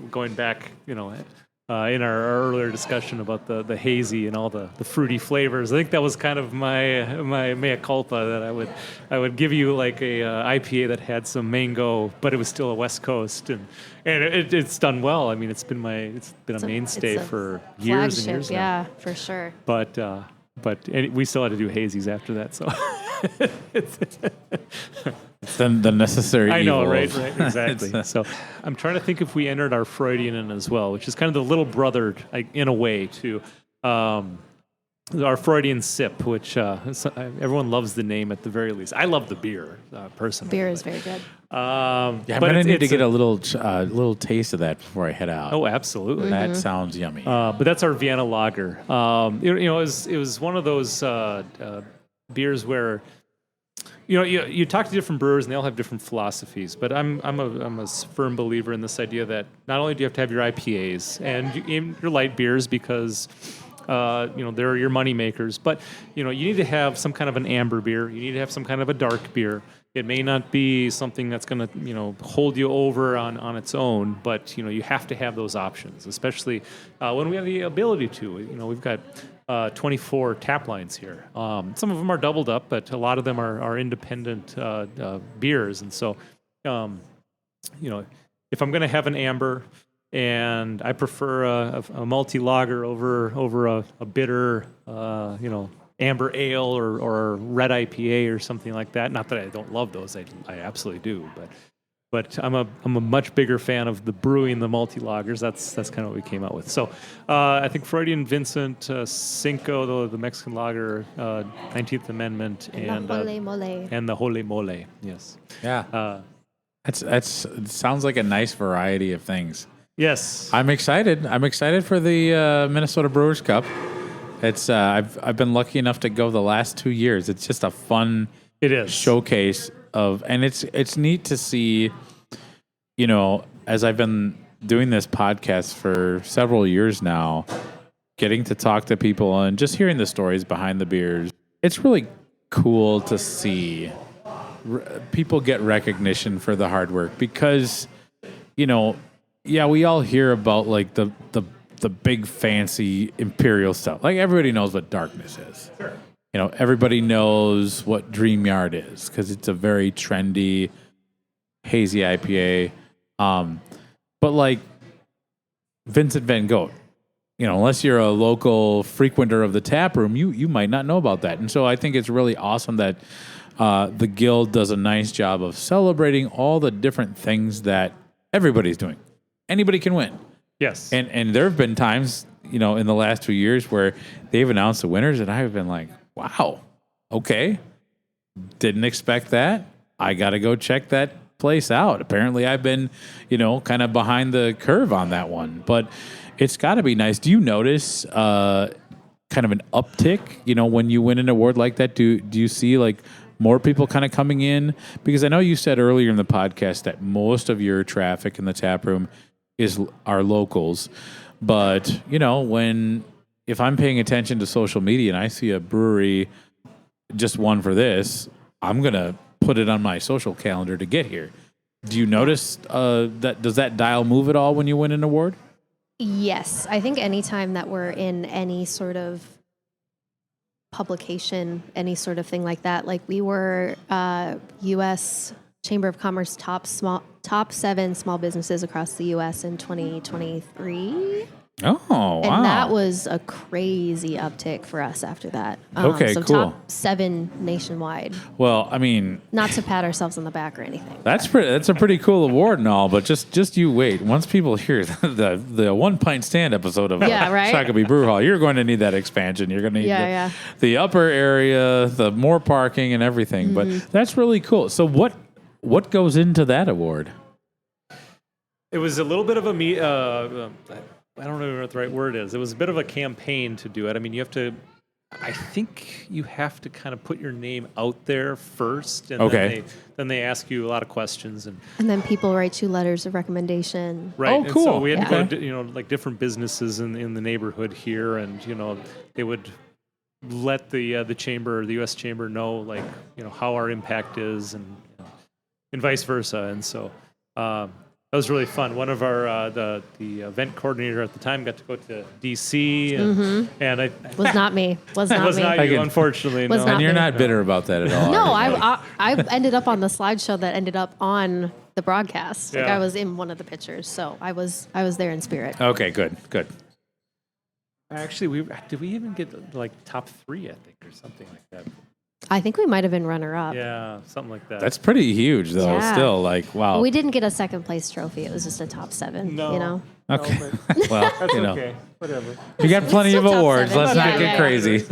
going back, in our earlier discussion about the hazy and all the fruity flavors. I think that was kind of my mea culpa, that I would give you like a IPA that had some mango, but it was still a West Coast, and it's done well. I mean, it's been a mainstay for years and years now. Yeah, for sure. But we still had to do hazies after that, so. It's the necessary I know, evil. right, exactly. So I'm trying to think if we entered our Freudian in as well, which is kind of the little brother, in a way, to our Freudian sip, which everyone loves the name at the very least. I love the beer, personally. Beer is very good. I'm going to need to get a little taste of that before I head out. Oh, absolutely. That sounds yummy. But that's our Vienna lager. It was one of those beers where you talk to different brewers and they all have different philosophies. But I'm a firm believer in this idea that not only do you have to have your IPAs and your light beers because they're your money makers, but you need to have some kind of an amber beer. You need to have some kind of a dark beer. It may not be something that's going to hold you over on its own, but you have to have those options, especially when we have the ability to. We've got 24 tap lines here. Some of them are doubled up, but a lot of them are independent beers. And so, if I'm going to have an amber, and I prefer a multi-lager over a bitter, amber ale or red IPA or something like that. Not that I don't love those, I absolutely do, but I'm a much bigger fan of the brewing the multi-lagers. That's kind of what we came out with. So I think Freudian Vincent, Cinco, the Mexican lager, 19th Amendment, and the Holy Mole. And the Holy Mole. Yes. Yeah. It sounds like a nice variety of things. Yes. I'm excited. I'm excited for the Minnesota Brewers Cup. It's I've been lucky enough to go the last 2 years. It's just a fun showcase and it's neat to see, as I've been doing this podcast for several years now, getting to talk to people and just hearing the stories behind the beers. It's really cool to see people get recognition for the hard work because, we all hear about like the big fancy imperial stuff. Like everybody knows what darkness is. Sure. Everybody knows what Dream Yard is because it's a very trendy, hazy IPA. But like Vincent Van Gogh, unless you're a local frequenter of the tap room, you might not know about that. And so I think it's really awesome that the Guild does a nice job of celebrating all the different things that everybody's doing. Anybody can win. Yes. And there have been times, in the last 2 years where they've announced the winners and I've been like, wow, okay. Didn't expect that. I got to go check that place out. Apparently I've been, kind of behind the curve on that one, but it's got to be nice. Do you notice kind of an uptick, when you win an award like that? Do you see like more people kind of coming in? Because I know you said earlier in the podcast that most of your traffic in the tap room are locals, But, if I'm paying attention to social media and I see a brewery just won for this, I'm going to put it on my social calendar to get here. Do you notice does that dial move at all when you win an award? Yes. I think anytime that we're in any sort of publication, any sort of thing like that, like we were U.S. Chamber of Commerce top 7 small businesses across the U.S. in 2023. Oh, wow. And that was a crazy uptick for us after that. Okay, so cool. top 7 nationwide. Well, I mean, not to pat ourselves on the back or anything. That's a pretty cool award and all, but just you wait. Once people hear the One Pint Stand episode of Shakopee Brewhall, you're going to need that expansion. You're going to need the upper area, the more parking and everything. Mm-hmm. But that's really cool. So what goes into that award? It was a little bit of I don't know what the right word is. It was a bit of a campaign to do it. I mean, I think you have to kind of put your name out there first, and then they ask you a lot of questions, and then people write you letters of recommendation. Right. Oh, cool. And so we had to go to, like different businesses in the neighborhood here, and they would let the chamber, the U.S. Chamber, know like how our impact is, and vice versa, and so. That was really fun. One of our the event coordinator at the time got to go to DC, and I was not me. Was not me. You, unfortunately. No. And you're not bitter about that at all. No, I ended up on the slideshow that ended up on the broadcast. Like I was in one of the pictures, so I was there in spirit. Okay, good. Actually, did we even get like top 3? I think or something like that. I think we might have been runner-up. Yeah, something like that. That's pretty huge, though. Yeah. Still, like, wow. We didn't get a second place trophy. It was just a top 7. No. Okay. Well, that's okay. Whatever. You got plenty of awards. Let's not get crazy.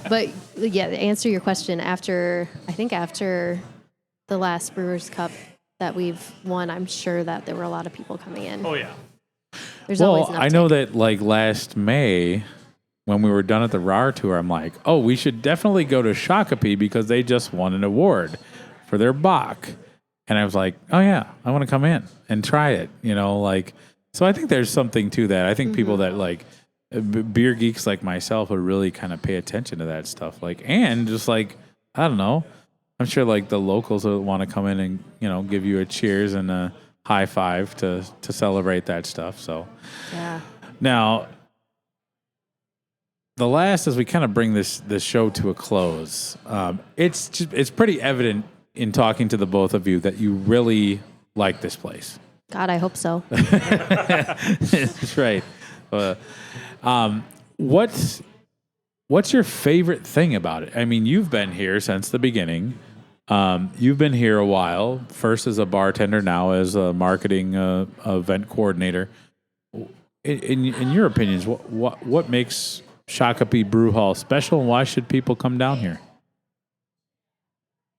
But to answer your question, after the last Brewers Cup that we've won, I'm sure that there were a lot of people coming in. Oh yeah. There's always an uptick. I know that like last May, when we were done at the RAR tour, I'm like, oh, we should definitely go to Shakopee because they just won an award for their Bach. And I was like, oh, yeah, I want to come in and try it, So I think there's something to that. I think people that like beer geeks like myself would really kind of pay attention to that stuff. And just I don't know, I'm sure like the locals will want to come in and, give you a cheers and a high five to celebrate that stuff. So now, the last, as we kind of bring this show to a close, it's pretty evident in talking to the both of you that you really like this place. God, I hope so. That's right. What's your favorite thing about it? I mean, you've been here since the beginning. You've been here a while, first as a bartender, now as a marketing event coordinator. In your opinions, what makes Shakopee Brewhall special, and why should people come down here?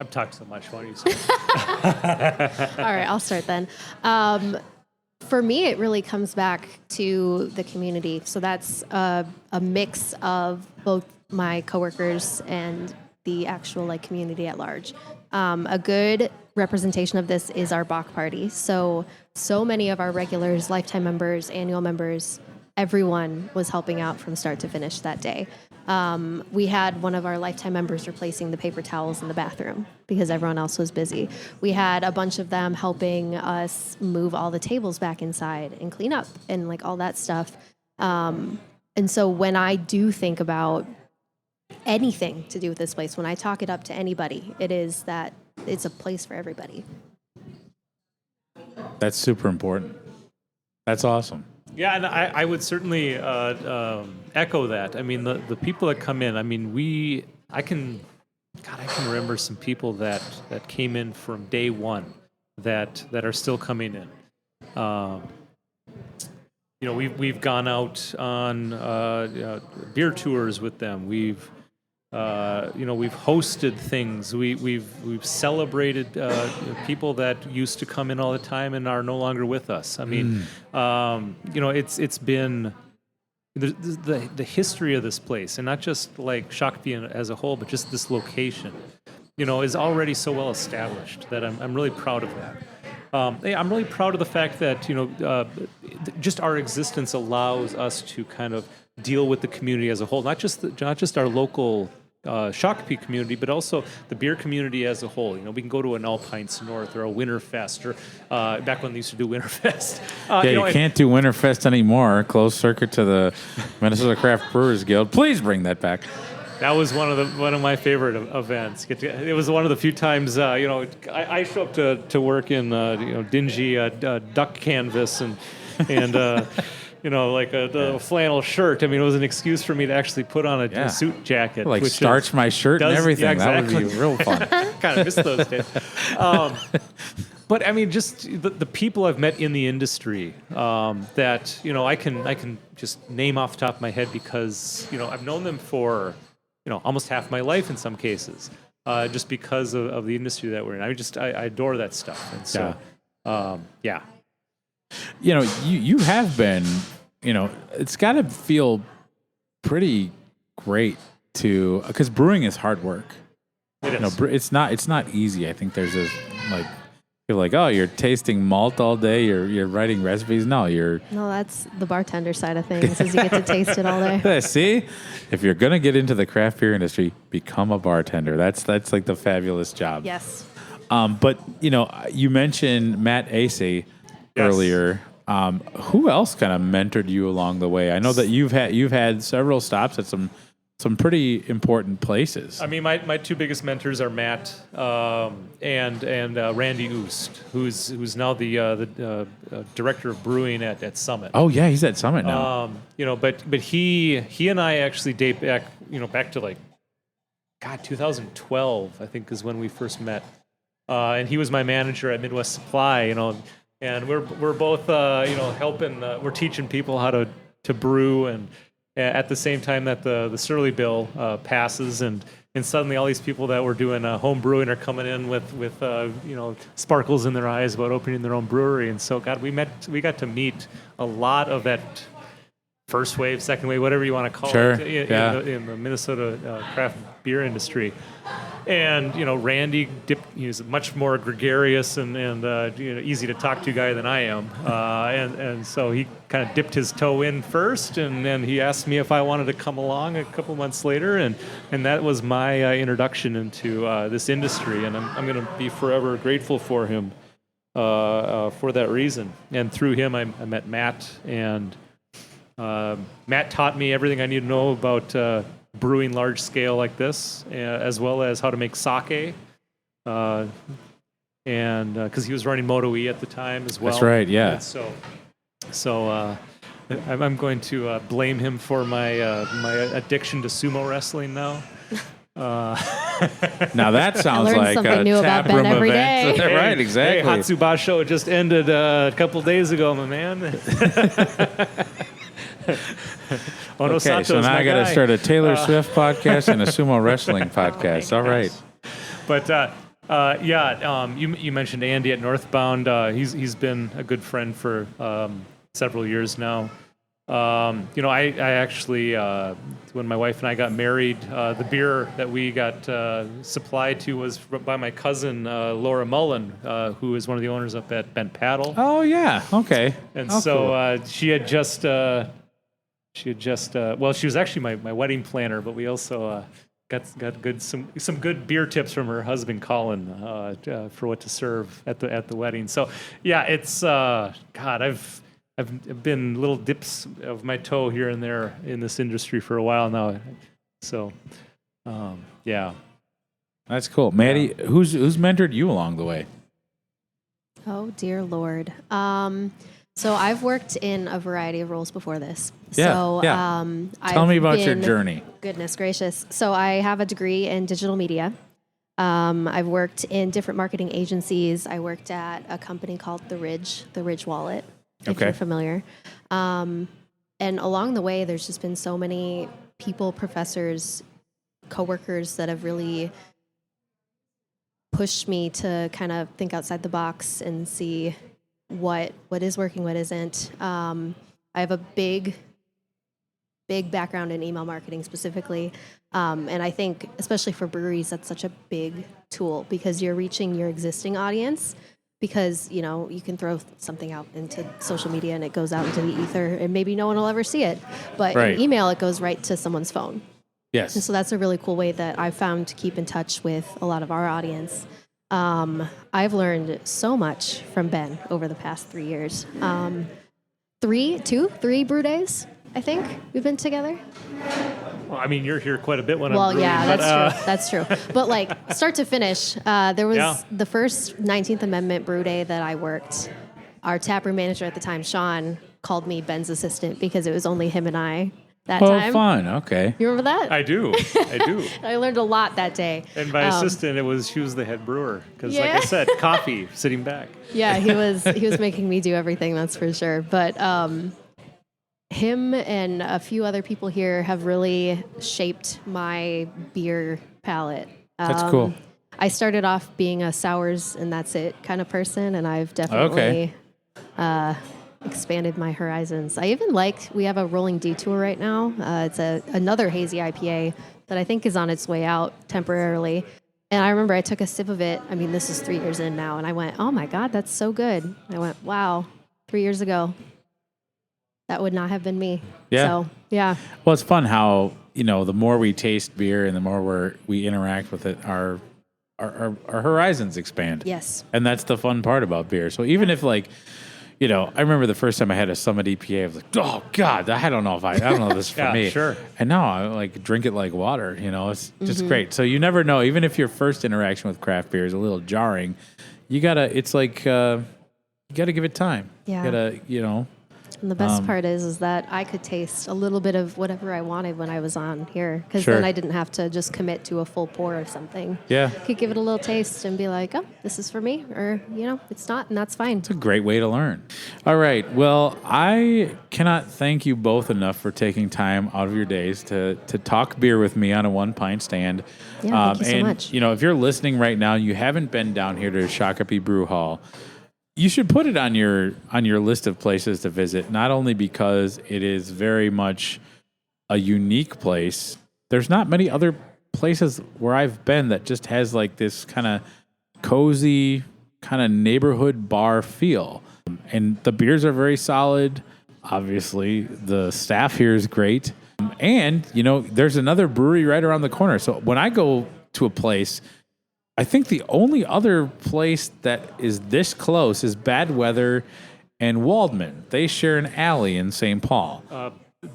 I've talked so much. Why don't you say? All right, I'll start then. For me, it really comes back to the community. So that's a mix of both my coworkers and the actual community at large. A good representation of this is our Bach party. So many of our regulars, lifetime members, annual members, everyone was helping out from start to finish that day. We had one of our lifetime members replacing the paper towels in the bathroom because everyone else was busy. We had a bunch of them helping us move all the tables back inside and clean up and all that stuff. And so when I do think about anything to do with this place, when I talk it up to anybody, it is that it's a place for everybody. That's super important. That's awesome. Yeah, and I would certainly echo that. I mean, the people that come in, I mean, I can remember some people that came in from day one that are still coming in. We've gone out on beer tours with them. We've hosted things. We've celebrated people that used to come in all the time and are no longer with us. I mean, it's been the history of this place, and not just like Shakopee as a whole, but just this location, is already so well established that I'm really proud of that. I'm really proud of the fact that just our existence allows us to kind of deal with the community as a whole, not just our local Shakopee community, but also the beer community as a whole. We can go to an Alpines North or a Winterfest, or back when they used to do Winterfest. You can't do Winterfest anymore. Closed circuit to the Minnesota Craft Brewers Guild. Please bring that back. That was one of my favorite events. It was one of the few times I show up to work in dingy duck canvas and like a flannel shirt. I mean, it was an excuse for me to actually put on a suit jacket. Like starch my shirt and everything. Yeah, exactly. That would be real fun. Kind of miss those days. But I mean, just the people I've met in the industry that I can just name off the top of my head because I've known them for almost half my life in some cases, just because of the industry that we're in. I adore that stuff, and so yeah. You have been, it's got to feel pretty great because brewing is hard work. It is. It's not easy. I think there's this you're like, oh, you're tasting malt all day. You're writing recipes. No, that's the bartender side of things. Is you get to taste it all day. See, if you're gonna get into the craft beer industry, become a bartender. That's like the fabulous job. Yes. But you mentioned Matt Acey earlier. Who else kind of mentored you along the way? I know that you've had several stops at some pretty important places. I mean, my two biggest mentors are Matt and Randy Oost, who's now the director of brewing at Summit. Oh yeah, he's at Summit now. But he and I actually date back back to 2012, I think, is when we first met. And he was my manager at Midwest Supply, and we're both helping. We're teaching people how to brew, and at the same time that the Surly Bill passes, and suddenly all these people that were doing home brewing are coming in with sparkles in their eyes about opening their own brewery. And so, God, we got to meet a lot of that first wave, second wave, whatever you want to call it, in the Minnesota craft beer industry. And Randy he's a much more gregarious and easy to talk to guy than I am, and so he kind of dipped his toe in first, and then he asked me if I wanted to come along a couple months later, and that was my introduction into this industry, and I'm going to be forever grateful for him for that reason. And through him, I met Matt, and Matt taught me everything I need to know about brewing large scale like this, as well as how to make sake, and because he was running Moto E at the time as well. That's right, yeah. And so I'm going to blame him for my addiction to sumo wrestling now. Now that sounds like something a new about tap Ben room every event. day. Right, exactly. Hey, Hatsubasho just ended a couple days ago, my man. Okay, so now I got to start a Taylor Swift podcast and a sumo wrestling podcast. All right. But you mentioned Andy at Northbound. He's been a good friend for several years now. I actually, when my wife and I got married, the beer that we got supplied to was by my cousin Laura Mullen, who is one of the owners up at Bent Paddle. Oh yeah, okay. And cool. She had just. She was actually my wedding planner, but we also got some good beer tips from her husband Colin for what to serve at the wedding. So yeah, it's I've been little dips of my toe here and there in this industry for a while now. So yeah, that's cool. Maddie, who's mentored you along the way? Oh dear Lord. So I've worked in a variety of roles before this. Yeah, so Tell me about your journey. Goodness gracious. So I have a degree in digital media. I've worked in different marketing agencies. I worked at a company called The Ridge Wallet, if you're familiar. And along the way, there's just been so many people, professors, coworkers that have really pushed me to kind of think outside the box and see what is working, what isn't. I have a big background in email marketing specifically. And I think, especially for breweries, that's such a big tool because you're reaching your existing audience, because, you know, you can throw something out into social media and it goes out into the ether and maybe no one will ever see it. But in email, it goes right to someone's phone. Yes. And so that's a really cool way that I've found to keep in touch with a lot of our audience. I've learned so much from Ben over the past 3 years. 3 brew days, I think we've been together. Well, I mean, you're here quite a bit when I'm brewing. Well, yeah, that's true. But like start to finish, there was the first 19th Amendment brew day that I worked. Our taproom manager at the time, Sean, called me Ben's assistant because it was only him and I that time. Oh, fun. Okay. You remember that? I do. I learned a lot that day. And my assistant, she was the head brewer. Because like I said, coffee, sitting back. Yeah, he was making me do everything, that's for sure. But him and a few other people here have really shaped my beer palate. That's cool. I started off being a sours and that's it kind of person, and I've definitely expanded my horizons. I even we have a rolling detour right now. It's another hazy IPA that I think is on its way out temporarily. And I remember I took a sip of it. I mean, this is 3 years in now, and I went, oh my God, that's so good. I went, wow, 3 years ago, that would not have been me. Yeah. So, yeah. Well, it's fun how, you know, the more we taste beer and the more we interact with it, our horizons expand. Yes. And that's the fun part about beer. So even if like, you know, I remember the first time I had a Summit EPA, I was like, oh God, I don't know if this is for me. Sure. And now I like drink it like water, you know, it's just great. So you never know, even if your first interaction with craft beer is a little jarring, you gotta give it time. Yeah. You gotta, you know. And the best part is that I could taste a little bit of whatever I wanted when I was on here, because Sure. then I didn't have to just commit to a full pour of something. Yeah. I could give it a little taste and be like, oh, this is for me, or, you know, it's not, and that's fine. It's a great way to learn. All right. Well, I cannot thank you both enough for taking time out of your days to talk beer with me on a 1 pint stand. Yeah, thank you so much. You know, if you're listening right now, and you haven't been down here to Shakopee Brewhall, you should put it on your list of places to visit, not only because it is very much a unique place. There's not many other places where I've been that just has like this kind of cozy kind of neighborhood bar feel. And the beers are very solid. Obviously, the staff here is great. And, you know, there's another brewery right around the corner. So when I go to a place, I think the only other place that is this close is Bad Weather and Waldman. They share an alley in St. Paul.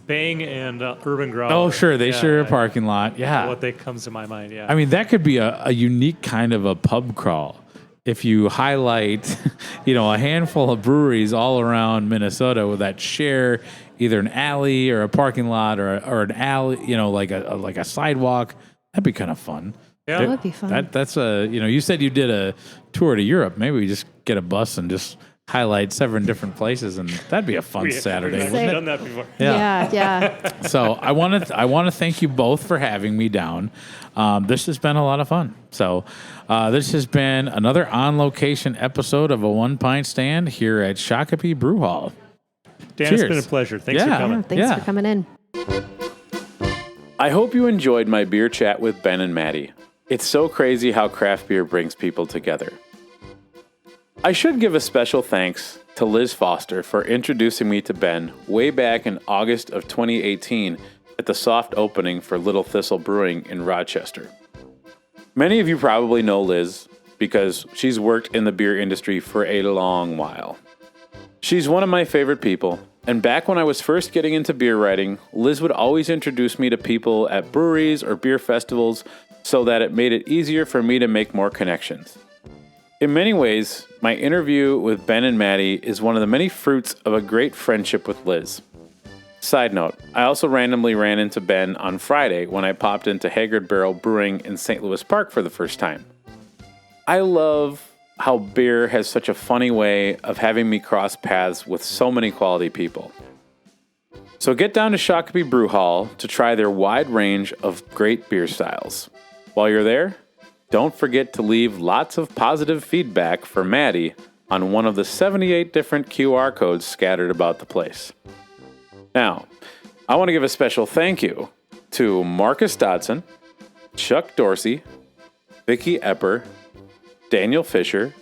Bang and Urban Growler. Oh, sure. They share a parking lot. Yeah. What they comes to my mind, yeah. I mean, that could be a unique kind of a pub crawl. If you highlight, you know, a handful of breweries all around Minnesota that share either an alley or a parking lot or an alley, you know, like a sidewalk, that'd be kind of fun. Yeah. That would be fun. That's you said you did a tour to Europe. Maybe we just get a bus and just highlight 7 different places, and that'd be a fun Saturday. We've Wouldn't it? done that before. Yeah. So I want to thank you both for having me down. This has been a lot of fun. So this has been another on location episode of a 1 pint stand here at Shakopee Brewhall. Dan, Cheers. it's been a pleasure. Thanks for coming. Thanks for coming in. I hope you enjoyed my beer chat with Ben and Maddie. It's so crazy how craft beer brings people together. I should give a special thanks to Liz Foster for introducing me to Ben way back in August of 2018 at the soft opening for Little Thistle Brewing in Rochester. Many of you probably know Liz because she's worked in the beer industry for a long while. She's one of my favorite people, and back when I was first getting into beer writing, Liz would always introduce me to people at breweries or beer festivals so that it made it easier for me to make more connections. In many ways, my interview with Ben and Maddie is one of the many fruits of a great friendship with Liz. Side note, I also randomly ran into Ben on Friday when I popped into Haggard Barrel Brewing in St. Louis Park for the first time. I love how beer has such a funny way of having me cross paths with so many quality people. So get down to Shakopee Brewhall to try their wide range of great beer styles. While you're there, don't forget to leave lots of positive feedback for Maddie on one of the 78 different QR codes scattered about the place. Now, I want to give a special thank you to Marcus Dodson, Chuck Dorsey, Vicky Epper, Daniel Fisher,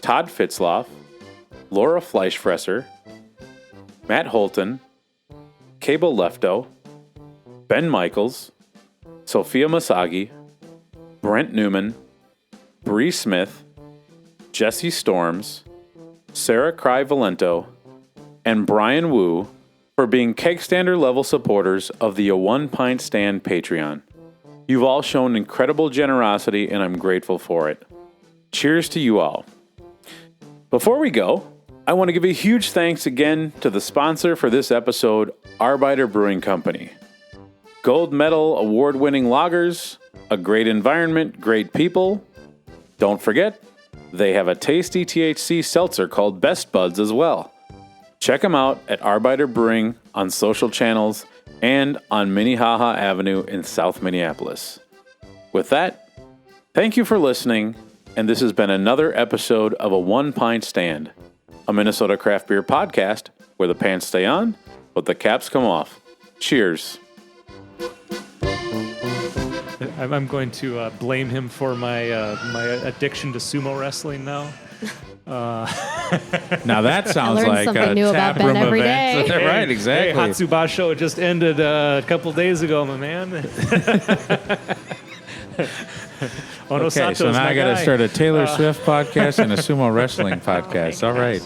Todd Fitzloff, Laura Fleischfresser, Matt Holton, Cable Lefto, Ben Michaels, Sophia Masagi, Brent Newman, Bree Smith, Jesse Storms, Sarah Cry Valento, and Brian Wu for being Kegstander level supporters of the A One Pint Stand Patreon. You've all shown incredible generosity, and I'm grateful for it. Cheers to you all. Before we go, I want to give a huge thanks again to the sponsor for this episode, Arbeiter Brewing Company. Gold medal award-winning lagers, a great environment, great people. Don't forget, they have a tasty THC seltzer called Best Buds as well. Check them out at Arbeiter Brewing on social channels and on Minnehaha Avenue in South Minneapolis. With that, thank you for listening, and this has been another episode of A One Pint Stand, a Minnesota craft beer podcast where the pants stay on, but the caps come off. Cheers. I'm going to blame him for my my addiction to sumo wrestling now. Now that sounds like a new about tap Ben room every event. day. Right, exactly. Hey, Hatsubasho just ended a couple days ago, my man. Okay, so now I got to start a Taylor Swift podcast and a sumo wrestling podcast. All right.